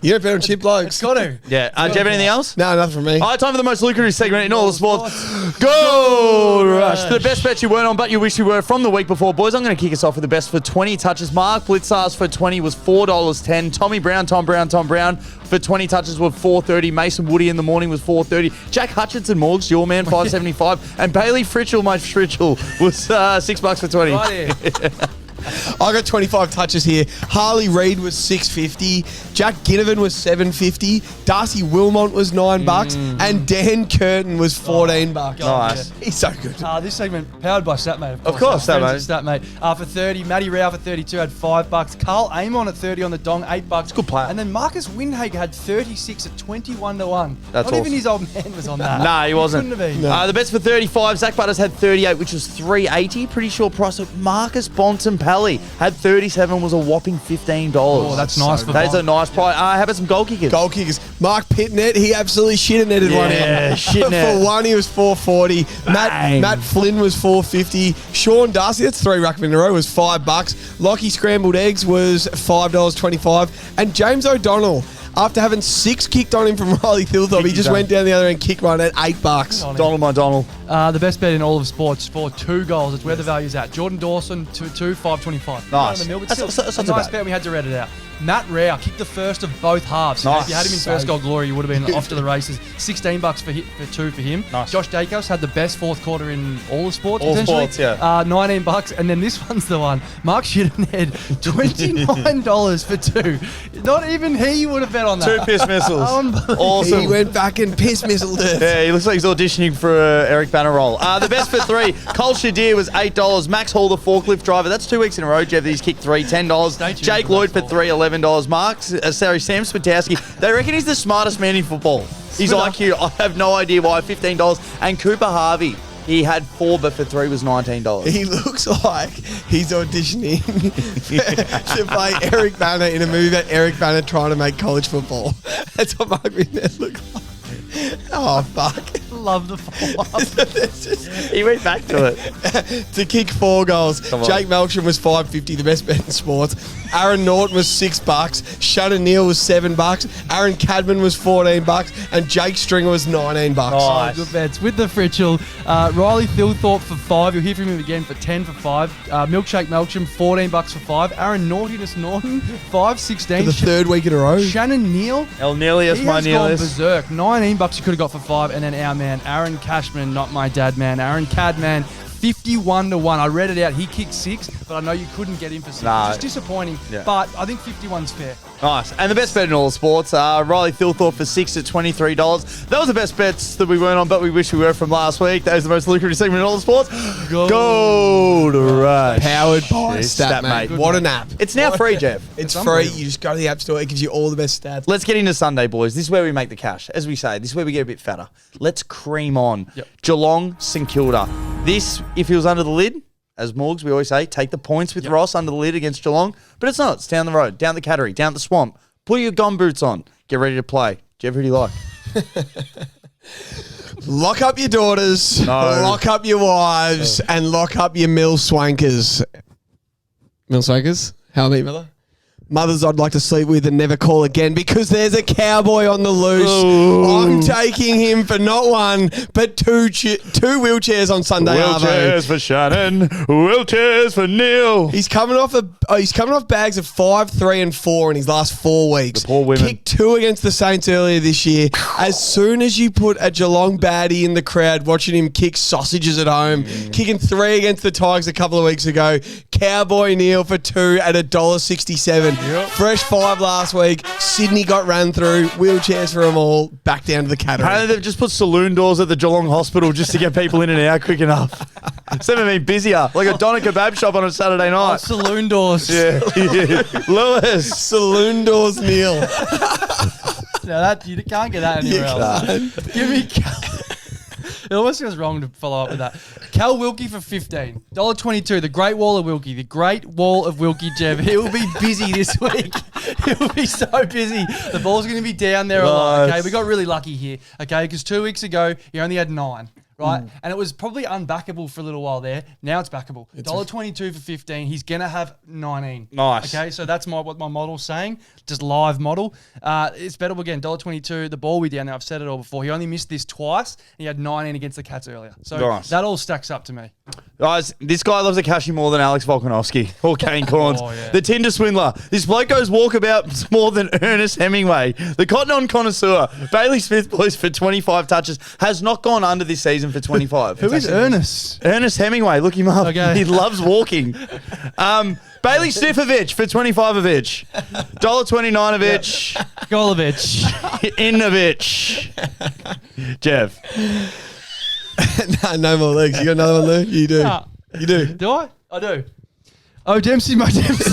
You don't bet on chip blokes. Got to. Yeah. Do you have anything else? No, nothing from me. All right, time for the most lucrative segment in all the sports. Gold Rush. The best bet you weren't on, but you wish you were from the week before. Boys, I'm going to kick us off with the best for 20 touches. Mark Blitzars for 20 was $4.10. Tom Brown for 20 touches was $4.30. Mason Woody in the morning was $4.30. Jack Hutchinson, Morgs, your man, $5.75. And Bailey Fritchell, my Fritchell, was $6 for 20. Right here. I got 25 touches here. Harley Reed was $6.50. Jack Ginnivan was $7.50. Darcy Wilmont was $9. And Dan Curtin was $14. Nice. He's so good. This segment powered by Statmate, Of course, Our friends at Statmate. For 30, Matty Rao for 32 had $5. Carl Amon at 30 on the dong, $8. Good player. And then Marcus Windhager had 36 at 21 to 1. That's Not even awesome. his old man was on that. Nah, he wasn't. Couldn't have been. The bets for 35. Zach Butters had 38, which was $3.80. Pretty sure price. Marcus Bontempelli had 37, was a whopping $15. Oh, that's nice for That's a Bont. nice price. How about some goal kickers? Goal kickers. Mark Pitnet, he absolutely shit netted one. Yeah, shit net. For one, he was $4.40. Bang. Matt Flynn was $4.50. Sean Darcy, that's 3 ruckman in a row, was $5. Lockie Scrambled Eggs was $5.25. And James O'Donnell, after having 6 kicked on him from Riley Thilthorpe, he just went down the other end, kicked one at $8. Donald, my Donald. The best bet in all of sports for 2 goals. It's where the value's at. Jordan Dawson, 2, $5.25. Nice. In the middle, but That's still, not a too nice bad. bet. We had to read it out. Matt Rao kicked the first of both halves. Nice. If you had him in first goal glory, you would have been off to the races. $16 for 2 for him. Nice. Josh Dacos had the best fourth quarter in all the sports. All potentially. sports, yeah. $19, and then this one's the one. Mark Shittenhead, $29 for 2. Not even he would have bet on that. 2 piss missiles. Unbelievable. Awesome. He went back and piss missiled it. Yeah, he looks like he's auditioning for Eric Banner role. The best for 3. Cole Shadir was $8. Max Hall, the forklift driver. That's 2 weeks in a row. Jeff, he's kicked 3, $10. Stay tuned Jake for Lloyd for Max 3, $11. Mark, Sam Spitowski. They reckon he's the smartest man in football. His IQ, I have no idea why, $15. And Cooper Harvey, he had 4, but for 3 was $19. He looks like he's auditioning to play Eric Banner in a movie about Eric Banner trying to make college football. That's what Mark Pitnet looks like. Oh, fuck. Love the follow-up. He went back to it. To kick 4 goals. Come on. Jake Melksham was $5.50, the best bet in sports. Aaron Norton was $6. Shannon Neal was $7. Aaron Cadman was $14. And Jake Stringer was $19. Nice. Good bets. With the Fritchell, Riley Thilthorpe for 5. You'll hear from him again for 10 for 5. Milkshake Melksham, $14 for 5. Aaron Naughtiness Norton, $5.16. For the 3rd week in a row. Shannon Neal, El Nelius, he my has gone Nelius. berserk. $19 you could have got for 5. And then our man, Aaron Cashman, not my dad man, Aaron Cadman, 51-1. I read it out. He kicked 6, but I know you couldn't get him for 6. Nah. It's just disappointing. Yeah. But I think 51's fair. Nice. And the best bet in all the sports, Riley Thilthorpe for 6 at $23. That was the best bets that we weren't on, but we wish we were from last week. That was the most lucrative segment in all the sports. Gold Rush. Powered by StatMate. StatMate. What an app. It's now free, Jeff. It's free. You just go to the App Store. It gives you all the best stats. Let's get into Sunday, boys. This is where we make the cash. As we say, this is where we get a bit fatter. Let's cream on. Yep. Geelong, St Kilda. This, if he was under the lid, as Morgs, we always say, take the points with Ross under the lid against Geelong. But it's not. It's down the road, down the Cattery, down the swamp. Put your gum boots on. Get ready to play. Jeff, who do you like? Lock up your daughters, lock up your wives, and lock up your mill swankers. Mill swankers? How I meet mother? Mothers I'd like to sleep with and never call again because there's a cowboy on the loose. Ooh. I'm taking him for not one, but two wheelchairs on Sunday. Wheelchairs for Shannon. Wheelchairs for Neil. He's coming off bags of 5, 3, and 4 in his last 4 weeks. The poor women. Kicked 2 against the Saints earlier this year. As soon as you put a Geelong baddie in the crowd, watching him kick sausages at home, kicking 3 against the Tigers a couple of weeks ago, Cowboy Neil for 2 at $1.67. Yep. Fresh 5 last week. Sydney got ran through. Wheelchairs for them all. Back down to the Cattery. Apparently they've just put saloon doors at the Geelong Hospital just to get people in and out quick enough. It's never been busier. Like a doner kebab shop on a Saturday night. Saloon doors. Yeah. Lewis. Saloon doors, Neil. Now that you can't get that anywhere else. Give me It almost feels wrong to follow up with that. Cal Wilkie for $15. $1.22. The Great Wall of Wilkie. The Great Wall of Wilkie, Jeff. He will be busy this week. He will be so busy. The ball's going to be down there a lot. Okay, we got really lucky here. Okay, because 2 weeks ago he only had 9. Right, and it was probably unbackable for a little while there. Now it's backable. $1.22 for 15. He's gonna have 19. Nice. Okay, so that's what my model's saying. Just live model. It's bettable again. $1.22. The ball we down there. I've said it all before. He only missed this twice. And he had 19 against the Cats earlier. So nice. That all stacks up to me. Guys, this guy loves a cashy more than Alex Volkanovski or Kane Corns. Yeah. The Tinder swindler. This bloke goes walkabout more than Ernest Hemingway. The Cotton On connoisseur. Bailey Smith, boys, for 25 touches. Has not gone under this season for 25. Who is Ernest? Ernest Hemingway. Look him up. Okay. He loves walking. Bailey Stifovich for 25 of each. $1.29 of each. Golovich. Inovich. Jeff. No more legs. You got another one, Lou? You do. Nah. You do. Do I? I do. Oh, Dempsey, my Dempsey.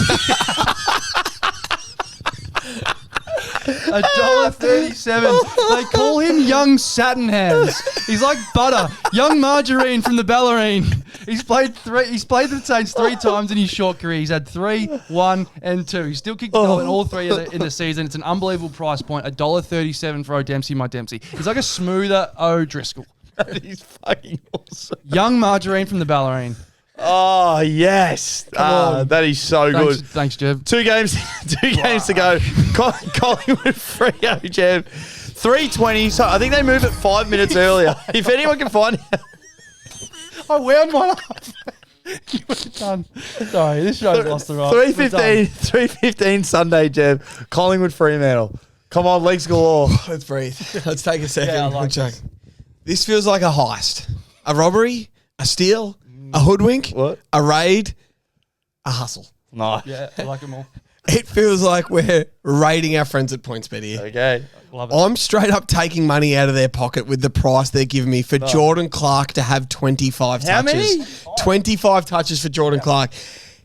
$1.37. They call him Young Satin Hands. He's like butter. Young Margarine from the Ballerine. He's played the Saints 3 times in his short career. He's had 3, 1, and 2. He's still kicked the goal in all 3 in the season. It's an unbelievable price point. $1.37 for O'Dempsey, my Dempsey. He's like a smoother O'Driscoll. That is fucking awesome. Young Margarine from the Ballerine. Oh, yes. That is so good. Thanks, Jeb. 2 games to go. Collingwood Freo, Jeb. 3:20. So I think they move it 5 minutes earlier. If anyone can find it. I wound one up. You would have done. Sorry, this show's lost the right. 3:15 Sunday, Jeb. Collingwood Fremantle. Come on, legs galore. Let's breathe. Let's take a second. Yeah, I like this. This feels like a heist. A robbery, a steal, a hoodwink, What? a raid, a hustle. Nice. Yeah, I like them all. It feels like we're raiding our friends at PointsBet here. Okay. Love it. I'm straight up taking money out of their pocket with the price they're giving me for Jordan Clark to have 25 touches. How many? 25 touches for Jordan Clark.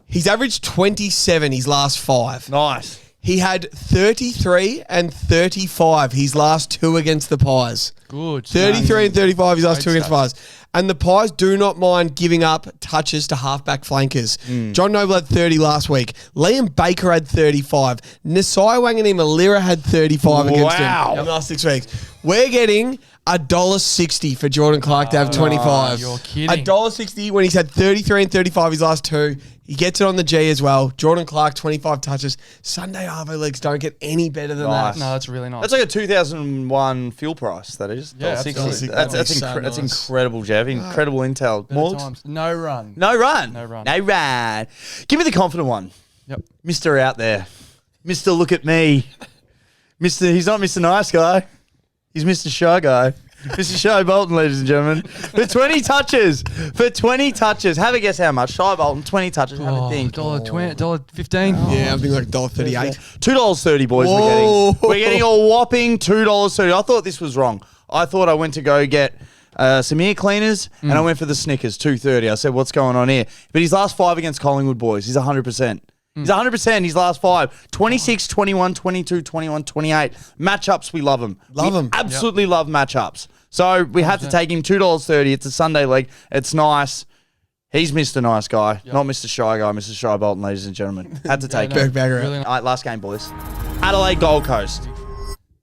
He's averaged 27 his last 5. Nice. He had 33 and 35 his last 2 against the Pies. Good. 33 and 35 his last 2 Great against the Pies. And the Pies do not mind giving up touches to halfback flankers. John Noble had 30 last week. Liam Baker had 35. Nasai Wanganima-Lira had 35 against him in the last 6 weeks. We're getting $1.60 for Jordan Clark to have 25. You're kidding. $1.60 when he's had 33 and 35 his last 2. He gets it on the G as well. Jordan Clark, 25 touches. Sunday Arvo legs don't get any better than Nice. that. No, that's really nice. That's like a 2001 fuel price, that is. Yeah, $1.60. absolutely. That's So that's nice. incredible, Jeff. Incredible intel. Better Morgs? times. No run. No run. No run. No run. Give me the confident one. Yep. Mr. Out there. Mr. Look at me. He's not Mr. Nice Guy. He's Mr. Shy Guy. Mr. Shy Bolton, ladies and gentlemen. For 20 touches. Have a guess how much. Shy Bolton, 20 touches. Have a think. $1.20, $1.15. Yeah, I'm thinking like $1.38. $2.30, boys. Whoa. We're getting a whopping $2.30. I thought this was wrong. I thought I went to go get some ear cleaners and I went for the Snickers, $2.30. I said, what's going on here? But his last 5 against Collingwood, boys, he's 100%. He's 100% his last 5. 26, 21, 22, 21, 28. Matchups, we love them. Love them. Absolutely love matchups. So we had to take him $2.30. It's a Sunday leg. It's nice. He's Mr. Nice Guy, not Mr. Shy Guy, Mr. Shy Bolton, ladies and gentlemen. Had to take him. Really All right, last game, boys. Adelaide Gold Coast.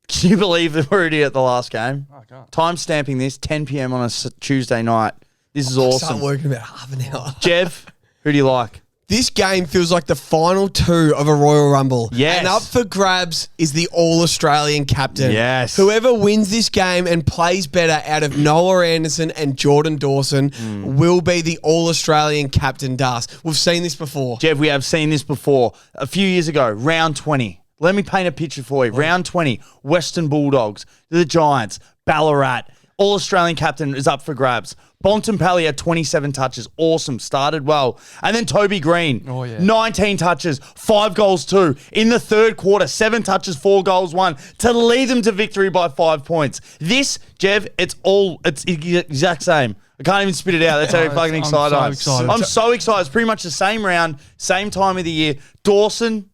Can you believe that we're already at the last game? I can't. Time stamping this, 10 p.m. on a Tuesday night. This is awesome. Start working about half an hour. Jev, who do you like? This game feels like the final 2 of a Royal Rumble. Yes. And up for grabs is the All-Australian captain. Yes. Whoever wins this game and plays better out of Noah Anderson and Jordan Dawson will be the All-Australian captain, Das. We've seen this before. Jev, we have seen this before. A few years ago, round 20. Let me paint a picture for you. Round 20, Western Bulldogs, the Giants, Ballarat. All-Australian captain is up for grabs. Bontempelli had 27 touches. Awesome. Started well. And then Toby Green, 19 touches, 5 goals 2. In the third quarter, 7 touches, 4 goals 1 to lead them to victory by 5 points. This, Jev, it's the exact same. I can't even spit it out. That's how fucking excited I am. I'm so excited. It's pretty much the same round, same time of the year. Dawson,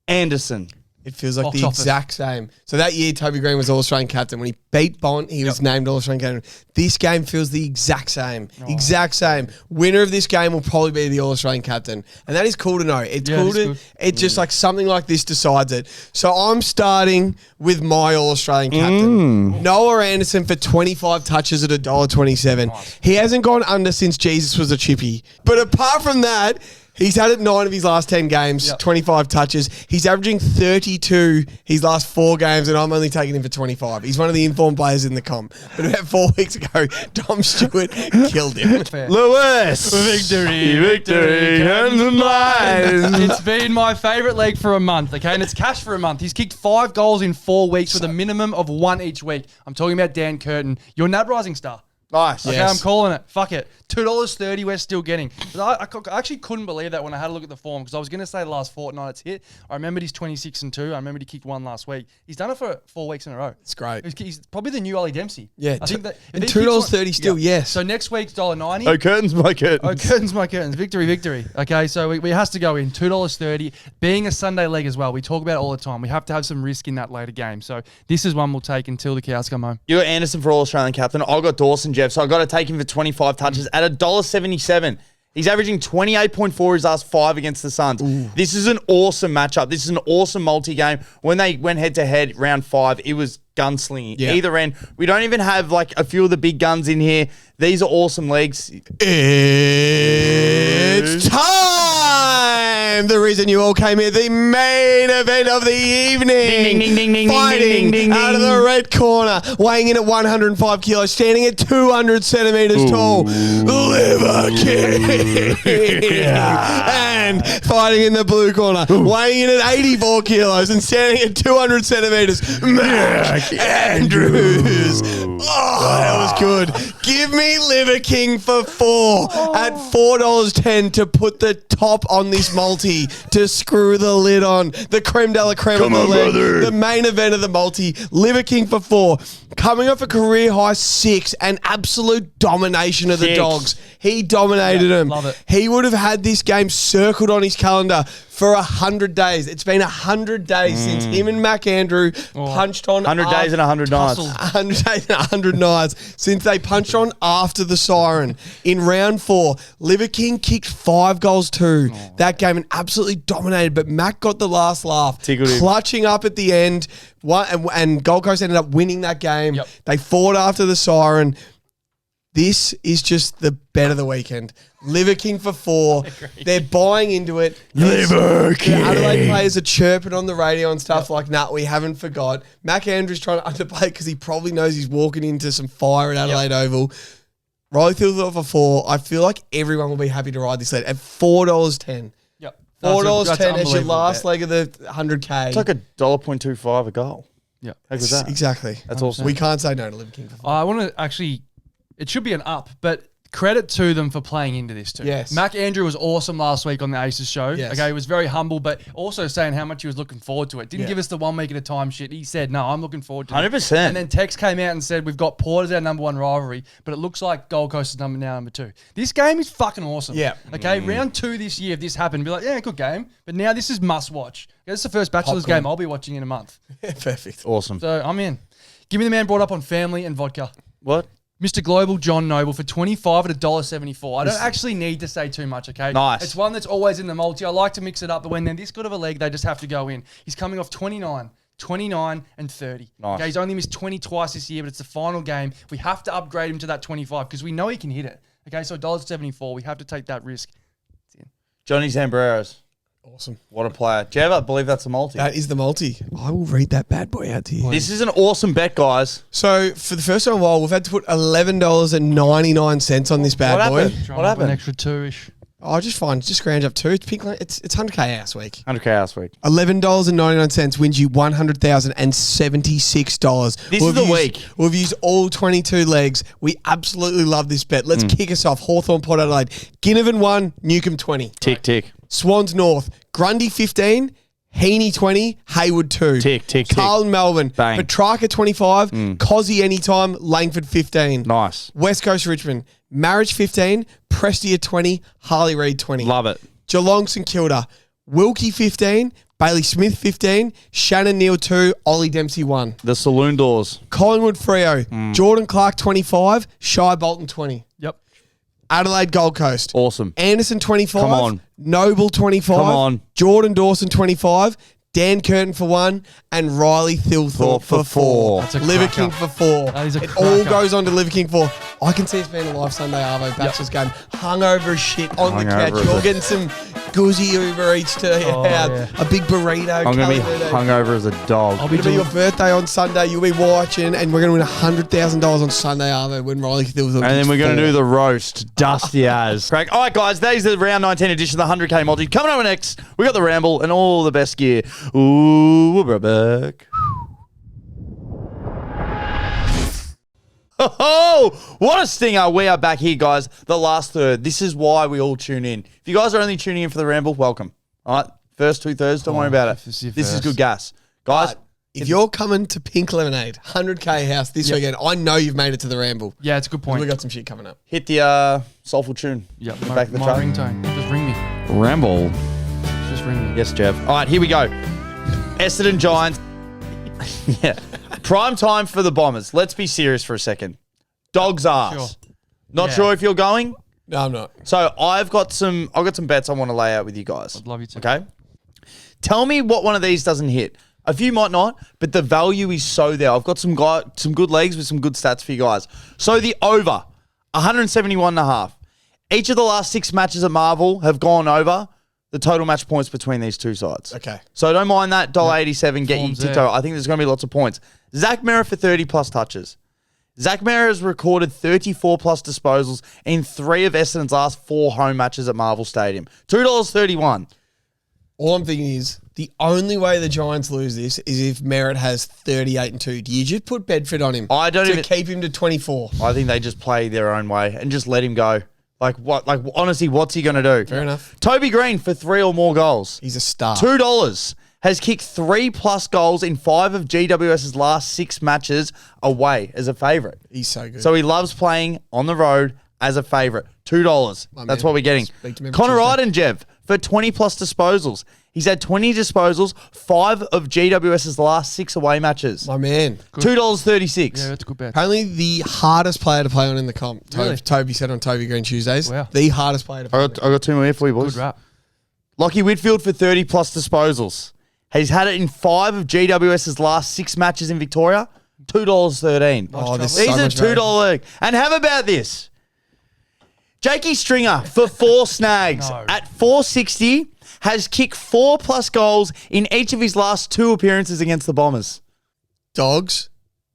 Anderson. It feels like the exact same. So that year, Toby Green was All-Australian captain. When he beat Bont, he was named All-Australian captain. This game feels the exact same. Exact same. Winner of this game will probably be the All-Australian captain. And that is cool to know. It's cool to... It's just like something like this decides it. So I'm starting with my All-Australian captain. Noah Anderson for 25 touches at $1.27. Nice. He hasn't gone under since Jesus was a chippy. But apart from that... He's had it 9 of his last 10 games, 25 touches. He's averaging 32 his last 4 games, and I'm only taking him for 25. He's one of the informed players in the comp. But about 4 weeks ago, Tom Stewart killed him. Lewis! Victory, hands and lines. It's been my favourite leg for a month, okay? And it's cash for a month. He's kicked 5 goals in 4 weeks with a minimum of 1 each week. I'm talking about Dan Curtin, your NAB Rising star. Nice. Okay, I'm calling it. Fuck it. $2.30 we're still getting. I actually couldn't believe that when I had a look at the form because I was going to say the last fortnight it's hit. I remembered he's 26 and 2. I remembered he kicked 1 last week. He's done it for 4 weeks in a row. It's great. He's probably the new Ollie Dempsey. Yeah. I think that and $2.30 still, yes. So next week's $1.90. Oh, curtains, my curtains. Oh, curtains, my curtains. Victory. Okay, so we has to go in. $2.30. Being a Sunday leg as well. We talk about it all the time. We have to have some risk in that later game. So this is one we'll take until the cows come home. You got Anderson for All-Australian captain. I got Dawson, Jeff. So I got to take him for 25 touches at $1.77. He's averaging 28.4 his last 5 against the Suns. Ooh. This is an awesome matchup. This is an awesome multi-game. When they went head-to-head round 5, it was gunslinging. Yeah. Either end. We don't even have like a few of the big guns in here. These are awesome legs. It's time! The reason you all came here, the main event of the evening. Ding, ding, ding, ding, fighting ding, ding, out of the red corner, weighing in at 105 kilos, standing at 200 centimeters tall. Liver King. And fighting in the blue corner, weighing in at 84 kilos and standing at 200 centimeters. Mac Andrews. Oh, that was good. Give me Liver King for 4 at $4.10 to put the top on this multi, to screw the lid on. The creme de la creme of the leg. The main event of the multi. Liver King for 4. Coming off a career high 6 and absolute domination of the Dogs. He dominated them. Love it. He would have had this game circled on his calendar for 100 days. It's been 100 days since him and Mac Andrew punched on. 100 days and 100 nights. 100 days and 100 nights since they punched on after the siren. In round 4, Liver King kicked 5 goals too. That game and absolutely dominated, but Mac got the last laugh. Clutching up at the end, and Gold Coast ended up winning that game. Yep. They fought after the siren. This is just the bet of the weekend. Liver King for 4. They're buying into it. Liver King. The Adelaide players are chirping on the radio and stuff like, nah, we haven't forgot. Mac Andrews trying to underplay because he probably knows he's walking into some fire at Adelaide Oval. Riley Thilthorpe for 4. I feel like everyone will be happy to ride this lead at $4.10. Yep. $4.10 as your last leg of the 100K. It's like $1.25 a goal. Yeah. How good's that? Exactly. That's awesome. We can't say no to Liver King for 5. I want to actually, it should be an up, but credit to them for playing into this too. Yes. Mac Andrew was awesome last week on the Aces show. Yes. Okay, he was very humble, but also saying how much he was looking forward to it. Didn't Yeah. give us the 1 week at a time shit. He said, no, I'm looking forward to it. 100%. And then Tex came out and said, we've got Port as our number 1 rivalry, but it looks like Gold Coast is number 2. This game is fucking awesome. Yeah. Okay, round 2 this year, if this happened, be like, yeah, good game. But now this is must watch. Okay, this is the first Bachelor's Popcorn. game I'll be watching in a month. Perfect. Awesome. So I'm in. Give me the man brought up on family and vodka. What? Mr. Global John Noble for $25 at $1.74. I don't actually need to say too much, okay? Nice. It's one that's always in the multi. I like to mix it up, but when they're this good of a leg, they just have to go in. He's coming off 29, and 30. Nice. Okay, he's only missed 20 twice this year, but it's the final game. We have to upgrade him to that 25 because we know he can hit it. Okay, so $1.74. We have to take that risk. Johnny Zambreros. Awesome. What a player. Do you ever believe that's a multi? That is the multi. I will read that bad boy out to you. This is an awesome bet, guys. So for the first time in a while, we've had to put $11.99 on this bad What boy. happened? What happened? An extra 2-ish. Oh, just fine. Just scrounge up 2. It's pink. It's 100K house week. 100K house week. $11.99 wins you $100,076. This is the week. We've used all 22 legs. We absolutely love this bet. Let's kick us off. Hawthorn, Port Adelaide. Ginnivan 1, Newcombe 20. Tick, tick. Swans North. Grundy 15. Heeney 20, Hayward 2. Tick, tick, tick. Carlton Melbourne. Bang. Petrarca 25, Cozzy anytime, Langford 15. Nice. West Coast Richmond. Marriage 15, Prestia 20, Harley Reed 20. Love it. Geelong St Kilda. Wilkie 15, Bailey Smith 15, Shannon Neal 2, Ollie Dempsey 1. The saloon doors. Collingwood Freo. Jordan Clark 25, Shai Bolton 20. Yep. Adelaide Gold Coast. Awesome. Anderson 25. Come on. Noble 25. Come on. Jordan Dawson 25. Dan Curtin for 1. And Riley Thilthorpe for 4. That's a Liver cracker. King for 4. That is a it all cracker. goes on to Liver King for. I can see it's been a live Sunday Arvo Bachelor's game. Hungover as shit on the couch. Hungover as You're a- getting some Goozy Uber Eats to yeah. a big burrito. I'm going to be Calendar. hungover as a dog. I'll be It'll be your birthday on Sunday. You'll be watching, and we're going to win $100,000 on Sunday Arvo when Riley Thilthorpe. And then we're going to do the roast, dusty as. Craig. All right, guys, that is the round 19 edition of the 100K multi. Coming up next, we got the Ramble and all the best gear. Ooh, we'll be right back. Oh, what a stinger. We are back here, guys. The last third. This is why we all tune in. If you guys are only tuning in for the Ramble, welcome. All right, first 2 thirds, don't worry about it. this is This is first. good gas. Guys, If you're coming to Pink Lemonade, 100K house this weekend, I know you've made it to the Ramble. Yeah, it's a good point. We got some shit coming up. hit the soulful tune. Yep, In the my, back of the my truck. ringtone. Just ring me. Ramble. Just ring me. Yes, Jeff. All right, here we go. Essendon Giants. Yeah. Prime time for the Bombers. Let's be serious for a second. Dog's ass. Sure. Not Yeah. sure if you're going. No, I'm not. So I've got some bets I want to lay out with you guys. I'd love you to. Okay. Tell me what one of these doesn't hit. A few might not, but the value is so there. I've got some good legs with some good stats for you guys. So the over, 171.5. Each of the last 6 matches at Marvel have gone over the total match points between these two sides. Okay. So don't mind that $1.87. Get you Form's ticked there. over. I think there's going to be lots of points. Zach Merritt for 30 plus touches. Zach Merritt has recorded 34 plus disposals in 3 of Essendon's last 4 home matches at Marvel Stadium. $2.31. All I'm thinking is the only way the Giants lose this is if Merritt has 38 and 2. Do you just put Bedford on him I don't to even- keep him to 24? I think they just play their own way and just let him go. Like what? Like honestly, what's he going to do? Fair enough. Toby Green for 3 or more goals. He's a star. $2 has kicked 3 plus goals in 5 of GWS's last 6 matches away as a favourite. He's so good. So he loves playing on the road as a favourite. $2. My That's man. what we're getting. Speak to me Connor Tuesday. Idenjev for 20 plus disposals. He's had 20 disposals, 5 of GWS's last 6 away matches. My man. $2.36. Yeah, that's a good bet. Apparently the hardest player to play on in the comp. Really? Toby said on Toby Green Tuesdays. Wow. The hardest player to play. I got 2 more here for you, boys. Good rap. Lockie Whitfield for 30 plus disposals. He's had it in 5 of GWS's last 6 matches in Victoria. $2.13. Oh, there's These so are much $2 leg. And how about this? Jakey Stringer for 4 snags No. at 460 has kicked 4 plus goals in each of his last 2 appearances against the Bombers. Dogs.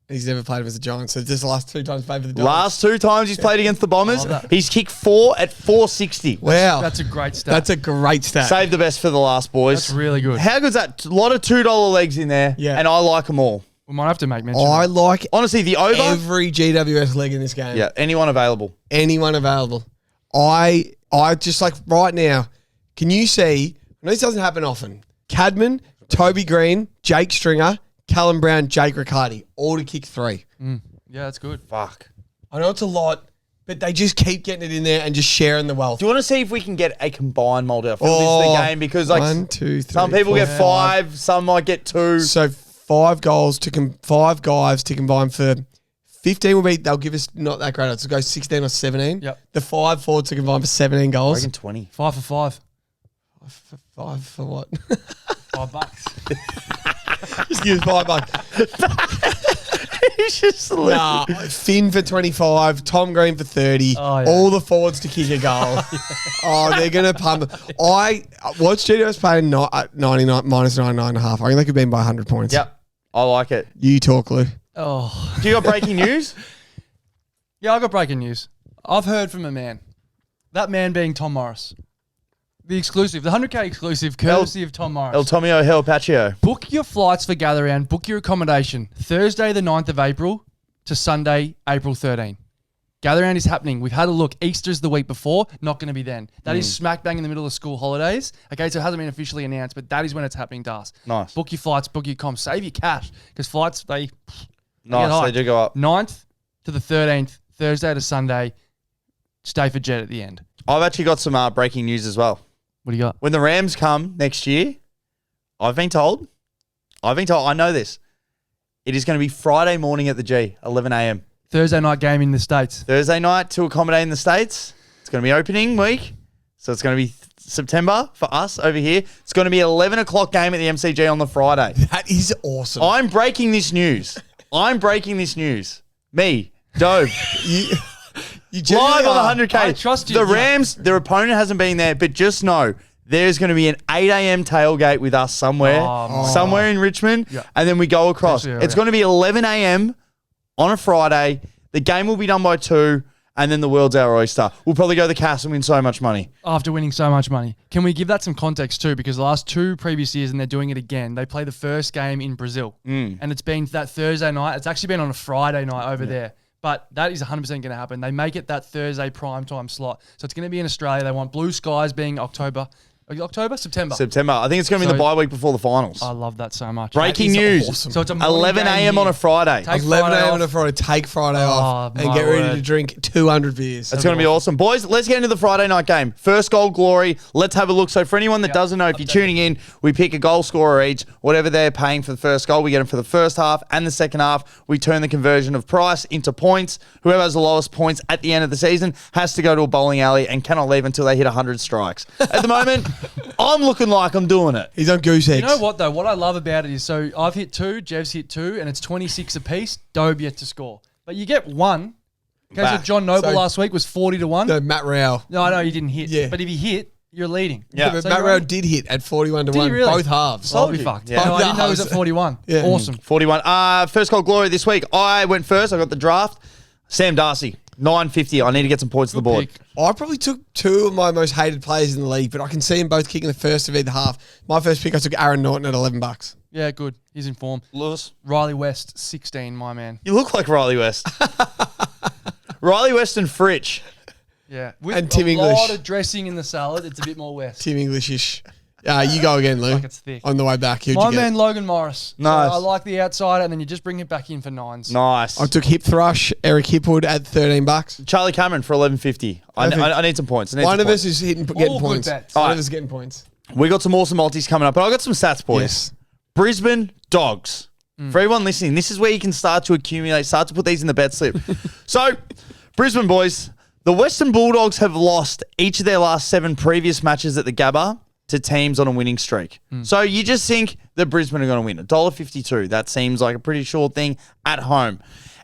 He's never played with the Giants, so just the last 2 times played for the Dogs. Last 2 times he's played against the Bombers, Love that. he's kicked 4 at 460. Wow. That's a great stat. That's a great stat. Save the best for the last, boys. That's really good. How good's that? A lot of $2 legs in there, Yeah. and I like them all. We might have to make mention. I like Honestly, the over. every GWS leg in this game. Yeah, anyone available. Anyone available. I just like right now, can you see, I know this doesn't happen often, Cadman, Toby Green, Jake Stringer, Callum Brown, Jake Riccardi, all to kick 3. Yeah, that's good. Fuck. I know it's a lot, but they just keep getting it in there and just sharing the wealth. Do you want to see if we can get a combined mold out? I feel this is the game because like 1, 2, 3, some people 4, get 5, some might get 2. So 5 guys to combine for 15 will be, they'll give us not that great odds. So go 16 or 17. Yep. The 5 forwards to combine for 17 I goals. reckon 20. 5 for 5. 5 for what? $5. Just give us $5. He's just Nah, Finn for 25, Tom Green for 30. Oh, yeah. All the forwards to kick a goal. Oh, they're going to pump. What's GWS paying 99 minus 99.5? I think they could beat by 100 points. Yep. I like it. You talk, Lou. Oh. Do you got breaking news? Yeah, I got breaking news. I've heard from a man. That man being Tom Morris. The exclusive, the 100K exclusive, courtesy of Tom Morris. El Tomio Helpaccio. Book your flights for Gather Round. Book your accommodation. Thursday, the 9th of April to Sunday, April 13. Gather Round is happening. We've had a look. Easter's the week before. Not going to be then. That is smack bang in the middle of school holidays. Okay, so it hasn't been officially announced, but that is when it's happening to us. Nice. Book your flights. Book your comms. Save your cash because flights, they get Nice. high. They do go up. 9th to the 13th, Thursday to Sunday. Stay for Jet at the end. I've actually got some breaking news as well. What do you got? When the Rams come next year, I've been told, I know this. It is going to be Friday morning at the G, 11 a.m. Thursday night game in the States. Thursday night to accommodate in the States. It's going to be opening week. So it's going to be September for us over here. It's going to be 11 o'clock game at the MCG on the Friday. That is awesome. I'm breaking this news. Me, Dobe. You generally Live on are. the 100K. I trust you. The Rams, their opponent hasn't been there, but just know there's going to be an 8 a.m. tailgate with us somewhere in Richmond, and then we go across. Actually, It's going to be 11 a.m. on a Friday. The game will be done by 2, and then the world's our oyster. We'll probably go to the Cas and win so much money. After winning so much money. Can we give that some context too? Because the last 2 previous years, and they're doing it again, they play the first game in Brazil. And it's been that Thursday night. It's actually been on a Friday night over there. But that is 100% going to happen. They make it that Thursday prime time slot. So it's going to be in Australia. They want blue skies being September. September. I think it's going to be the bye week before the finals. I love that so much. Breaking news. Awesome. So it's a morning 11 game a.m. here. on a Friday. Take 11 Friday a.m. off. on a Friday. Take Friday off and my get ready word. to drink 200 beers. It's going to be awesome. Boys, let's get into the Friday night game. First goal glory. Let's have a look. So for anyone that doesn't know, if you're tuning in, we pick a goal scorer each. Whatever they're paying for the first goal, we get them for the first half and the second half. We turn the conversion of price into points. Whoever has the lowest points at the end of the season has to go to a bowling alley and cannot leave until they hit 100 strikes. At the moment, I'm looking like I'm doing it. He's on goose eggs. You know what, though? What I love about it is, so I've hit 2, Jev's hit 2, and it's 26 apiece. Dobe yet to score. But you get 1. Okay, so Back. John Noble So- last week was 40-1. No, Matt Rao. No, I know you didn't hit. Yeah. But if he hit, you're leading. Yeah. But So Matt you're Rao on- did hit at 41 to Did 1, he really? both halves. I'll be fucked. Yeah. No, I didn't know it was Both at 41. Yeah. Awesome. 41. First goal glory this week. I went first. I got the draft. Sam Darcy, 950. I need to get some points to the board. Pick. I probably took 2 of my most hated players in the league, but I can see them both kicking the first of either half. My first pick, I took Aaron Norton at $11. Yeah, good. He's in form. Lewis. Riley West, 16, my man. You look like Riley West. Riley West and Fritch. Yeah. With And Tim a English. lot of dressing in the salad, it's a bit more West. Tim English-ish. You go again, Lou. Like it's thick. On the way back. Who'd My you get? man Logan Morris. Nice. So I like the outsider, and then you just bring it back in for 9s. Nice. I took Hip Thrush, Eric Hipwood at $13. Charlie Cameron for 1150. I need some points. One of us is getting All good points. bets. One Alright. of us is getting points. We got some awesome multis coming up, but I got some stats, boys. Yes. Brisbane Dogs. For everyone listening, this is where you can start to accumulate, start to put these in the bet slip. So, Brisbane boys, the Western Bulldogs have lost each of their last 7 previous matches at the Gabba to teams on a winning streak. So you just think that Brisbane are going to win. $1.52. That seems like a pretty sure thing at home.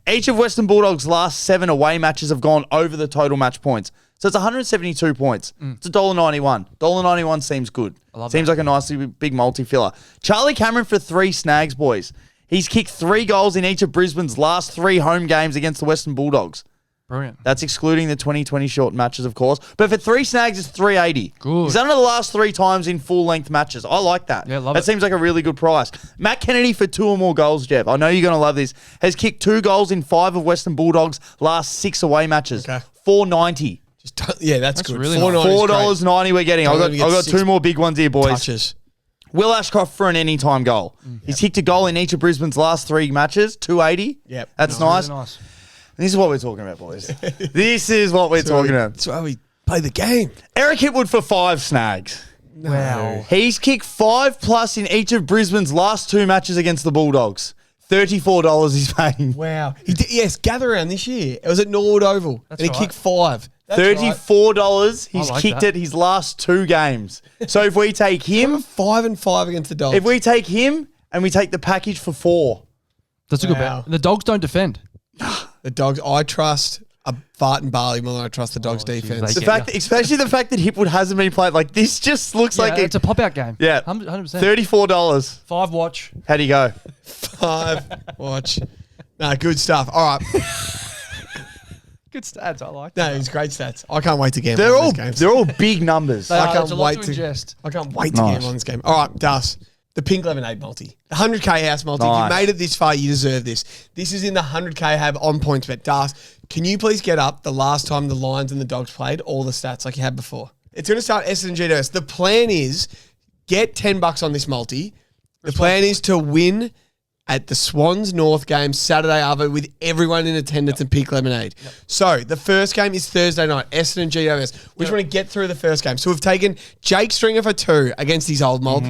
Each of Western Bulldogs' last 7 away matches have gone over the total match points. So it's 172 points. It's $1.91. $1.91 seems good. Seems like a nicely big multi-filler. Charlie Cameron for 3 snags, boys. He's kicked 3 goals in each of Brisbane's last 3 home games against the Western Bulldogs. Brilliant. That's excluding the 2020 short matches, of course. But for 3 snags, it's 380. Good. He's done it the last 3 times in full-length matches. I like that. Yeah, love that it. seems like a really good price. Matt Kennedy for 2 or more goals, Jeff. I know you're going to love this. Has kicked 2 goals in 5 of Western Bulldogs' last 6 away matches. Okay. $4.90. That's good. really $4.90 is great. $4.90 we're getting. I got 2 more big ones here, boys. Touches. Will Ashcroft for an anytime goal. He's kicked a goal in each of Brisbane's last 3 matches. $2.80. Yep. That's nice. Really nice. This is what we're talking about, boys. This is what we're talking about. That's why we play the game. Eric Hipwood for 5 snags. Wow. He's kicked 5+ in each of Brisbane's last 2 matches against the Bulldogs. $34 he's paying. Wow. He did, yes, gather around this year. It was at Norwood Oval. That's and he right. kicked 5. That's $34. He's I like kicked that. it his last 2 games. So if we take him, 5 and 5 against the Dogs. if we take him and we take the package for 4. That's a good Wow. bet. The Dogs don't defend. The Dogs, I trust a fart and barley more than I trust the Dogs' defense. The fact, especially the fact that Hipwood hasn't been played, like this just looks like it's a pop-out game. Yeah. 100%. $34. 5 watch. How do you go? 5 watch. No, good stuff. All right. Good stats. I like No, that. it's great stats. I can't wait to gamble They're on all these games. they're all big numbers. They I are. can't It's a lot wait to to- ingest. I can't wait to Nice. gamble on this game. All right, Das. The Pink Lemonade multi. The 100K house multi. If Nice. you made it this far, you deserve this. This is in the 100K have on points bet. Das, can you please get up the last time the Lions and the Dogs played, all the stats like you had before? It's going to start S&G to S. The plan is get $10 on this multi. The plan is to win at the Swans North game Saturday Arvo with everyone in attendance and Pink Lemonade. So the first game is Thursday night, Essendon and GWS. We just want to get through the first game. So we've taken Jake Stringer for 2 against his old mob.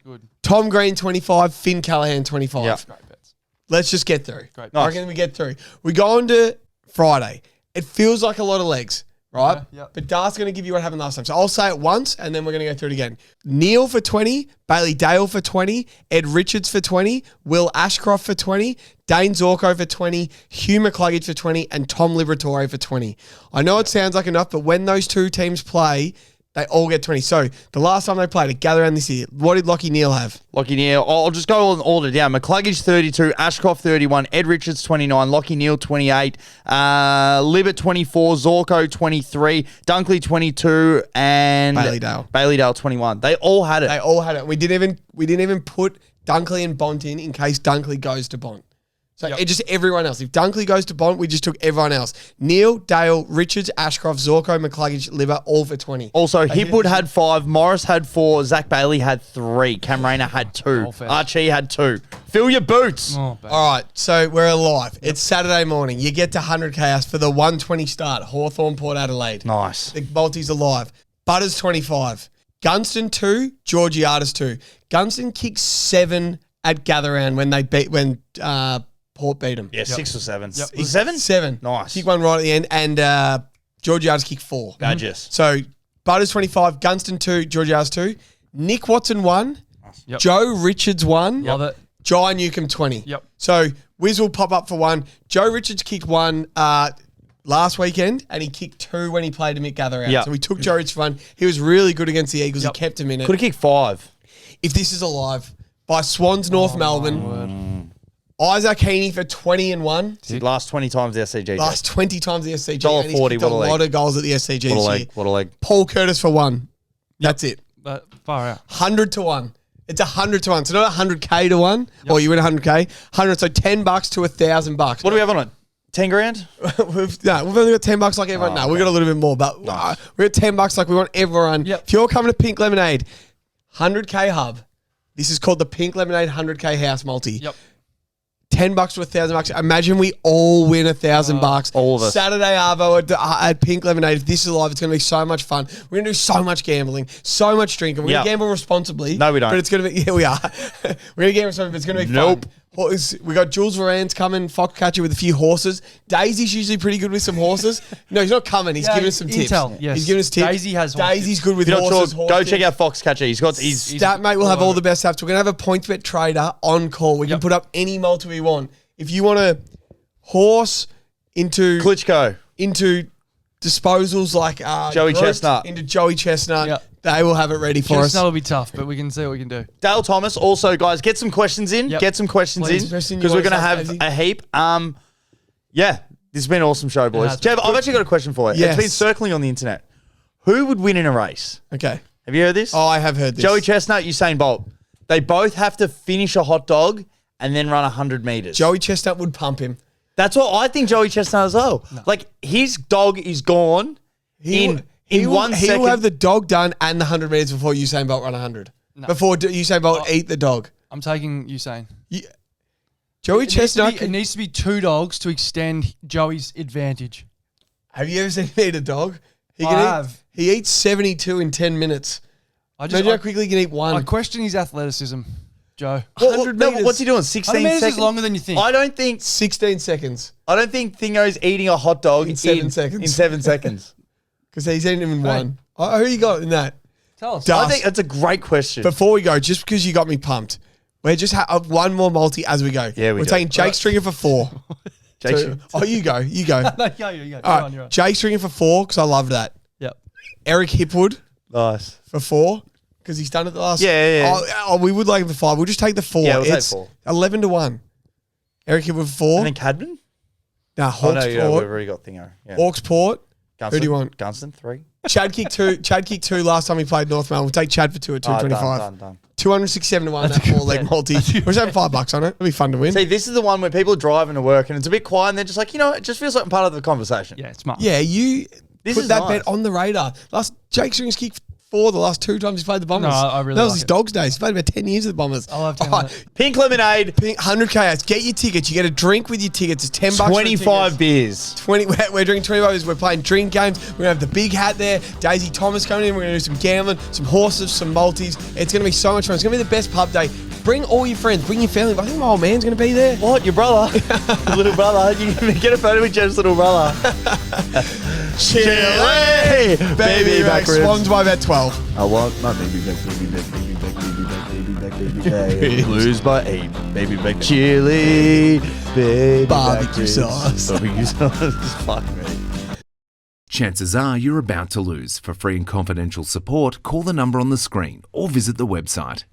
Good. Tom Green 25, Finn Callahan 25. Yep. Great bets. Let's just get through. Great. I reckon we get through. We go on to Friday. It feels like a lot of legs, right? Yeah, yep. But Dart's going to give you what happened last time. So I'll say it once and then we're going to go through it again. Neil for 20, Bailey Dale for 20, Ed Richards for 20, Will Ashcroft for 20, Dane Zorko for 20, Hugh McCluggage for 20, and Tom Liberatore for 20. I know it sounds like enough, but when those 2 teams play, they all get 20. So the last time they played, gather around this year, what did Lockie Neal have? Lockie Neal. I'll just go all it down. McCluggage 32, Ashcroft 31, Ed Richards 29, Lockie Neal 28, Libert 24, Zorko 23, Dunkley 22, and Bailey Dale 21. They all had it. They all had it. We didn't even put Dunkley and Bont in case Dunkley goes to Bont. So it just everyone else. If Dunkley goes to Bont, we just took everyone else. Neil, Dale, Richards, Ashcroft, Zorko, McCluggage, Liver, all for 20. Also, Hipwood had 5, Morris had 4, Zach Bailey had 3, Cam Rayner had 2, Archie had 2. Fill your boots. Oh, All right, so we're alive. It's Saturday morning. You get to 100K house for the 120 start. Hawthorn, Port Adelaide. Nice. The multi's alive. Butters 25. Gunston 2, Georgiades 2. Gunston kicked 7 at Gather-Round when Port beat them. Yeah, 6 or 7. Yep. He's 7? 7. Nice. Kick one right at the end, and Georgiades kicked 4. Badges. So Butters 25, Gunston 2, Georgiades 2. Nick Watson 1. Yep. Joe Richards 1. Love it. Jai Newcomb 20. Yep. So Wiz will pop up for 1. Joe Richards kicked 1 last weekend, and he kicked 2 when he played him at Gather-Round. Yep. So we took Joe Richards for 1. He was really good against the Eagles. Yep. He kept him in it. Could have kicked 5. If this is alive, by Swans North Melbourne, Isaac Heeney for 20 and 1. Last 20 times the SCG. Last 20 times the SCG. $1.40, and he's kicked what a a leg. lot of goals at the SCG this year. What a leg. Paul Curtis for 1. That's it. But far out. 100 to 1. It's 100 to 1. So not 100K to 1, or you win 100K. 100, so $10 to $1,000. What do we have on it? 10 grand? we've only got $10 like everyone. No, we got a little bit more, but we got $10 like we want everyone. Yep. If you're coming to Pink Lemonade, 100K hub. This is called the Pink Lemonade 100K house multi. Yep. $10 to $1,000. Imagine we all win $1,000. All of us. Saturday Arvo at Pink Lemonade. If this is live, it's going to be so much fun. We're going to do so much gambling, so much drinking. We're going to gamble responsibly. No, we don't. But it's going to be, yeah, we are. We're going to gamble responsibly, but it's going to be Nope. fun. We got Jules Varans coming, Foxcatcher with a few horses. Daisy's usually pretty good with some horses. No, he's not coming. He's giving us some tips. Intel, yes. He's giving us tips. Daisy has horse Daisy's tips. good with If you're not horses. sure, go check out Foxcatcher. He's Statmate will have all the best apps. We're going to have a points bet trader on call. We can Yep. put up any multi we want. If you want a horse into Klitschko. disposals like Joey Groot, Chestnut. into Joey Chestnut, Yep. they will have it ready for us. That'll be tough, but we can see what we can do. Dale Thomas, also, guys, get some questions in. Yep. Get some questions Please. in Question you because we're want going to to have ask, a heap. Yeah, This has been an awesome show, boys. has Jeb, I've actually got a question for you. Yes. It's been circling on the internet. Who would win in a race? Okay. Have you heard this? Oh, I have heard this. Joey Chestnut, Usain Bolt. They both have to finish a hot dog and then run 100 meters. Joey Chestnut would pump him. That's what I think Joey Chestnut as well. No. Like, his dog is gone in 1 second. He will have the dog done and the 100 meters before Usain Bolt run 100. No. Before Usain Bolt eat the dog. I'm taking Usain. Joey Chestnut. It needs to be 2 dogs to extend Joey's advantage. Have you ever seen him eat a dog? I have. He eats 72 in 10 minutes. Imagine how quickly he can eat one. I question his athleticism, Joe. 100 meters. What's he doing? 16 meters seconds? is longer than you think. I don't think 16 seconds. I don't think Thingo's eating a hot dog in 7 seconds. In 7 seconds. Because he's eating him in one. Who you got in that? Tell us. I think that's a great question. Before we go, just because you got me pumped, we're just one more multi as we go. Yeah, we're taking Jake Stringer for 4. You go. No, you go. All right, Jake Stringer for 4 because I loved that. Yep. Eric Hipwood. Nice. For 4 because he's done it the last. Yeah. Oh, we would like him for 5. We'll just take the 4. Yeah, we'll it's take 4. 11-1. Eric Hipwood for 4. And then Cadman? Nah, Hawksport. We've already got Thingo. Yeah. Hawksport. Gunston. Who do you want? Gunston, 3. Chad kicked 2. Chad kicked 2 last time he played North Melbourne. We'll take Chad for 2 at 225. Done. 267-1 that 4-leg multi. We're just having $5 on it. It'll be fun to win. See, this is the one where people are driving to work and it's a bit quiet and they're just like, it just feels like I'm part of the conversation. Yeah, it's smart. Yeah, you This put is that nice. bet on the radar. Jake String's kicked 4 the last 2 times he's played the Bombers. No, I really that was like his it. dog's days. He's played about 10 years with the Bombers. I'll have to have that. Pink lemonade. 100K outs. Get your tickets. You get a drink with your tickets. It's $10 for 25 beers. 20. We're drinking 25 beers. We're playing drink games. We're going to have the big hat there. Daisy Thomas coming in. We're going to do some gambling, some horses, some multis. It's going to be so much fun. It's going to be the best pub day. Bring all your friends. Bring your family. I think my old man's going to be there. What? Your brother? Your little brother? You can get a photo with Jeb's little brother. Chile! Baby back. Swans by about 12. I want my baby back, baby back, baby back, baby back, baby back, baby back. Blues by 8. Baby back chili. Baby Barbecue back sauce. Barbecue sauce. Fuck me. Chances are you're about to lose. For free and confidential support, call the number on the screen or visit the website.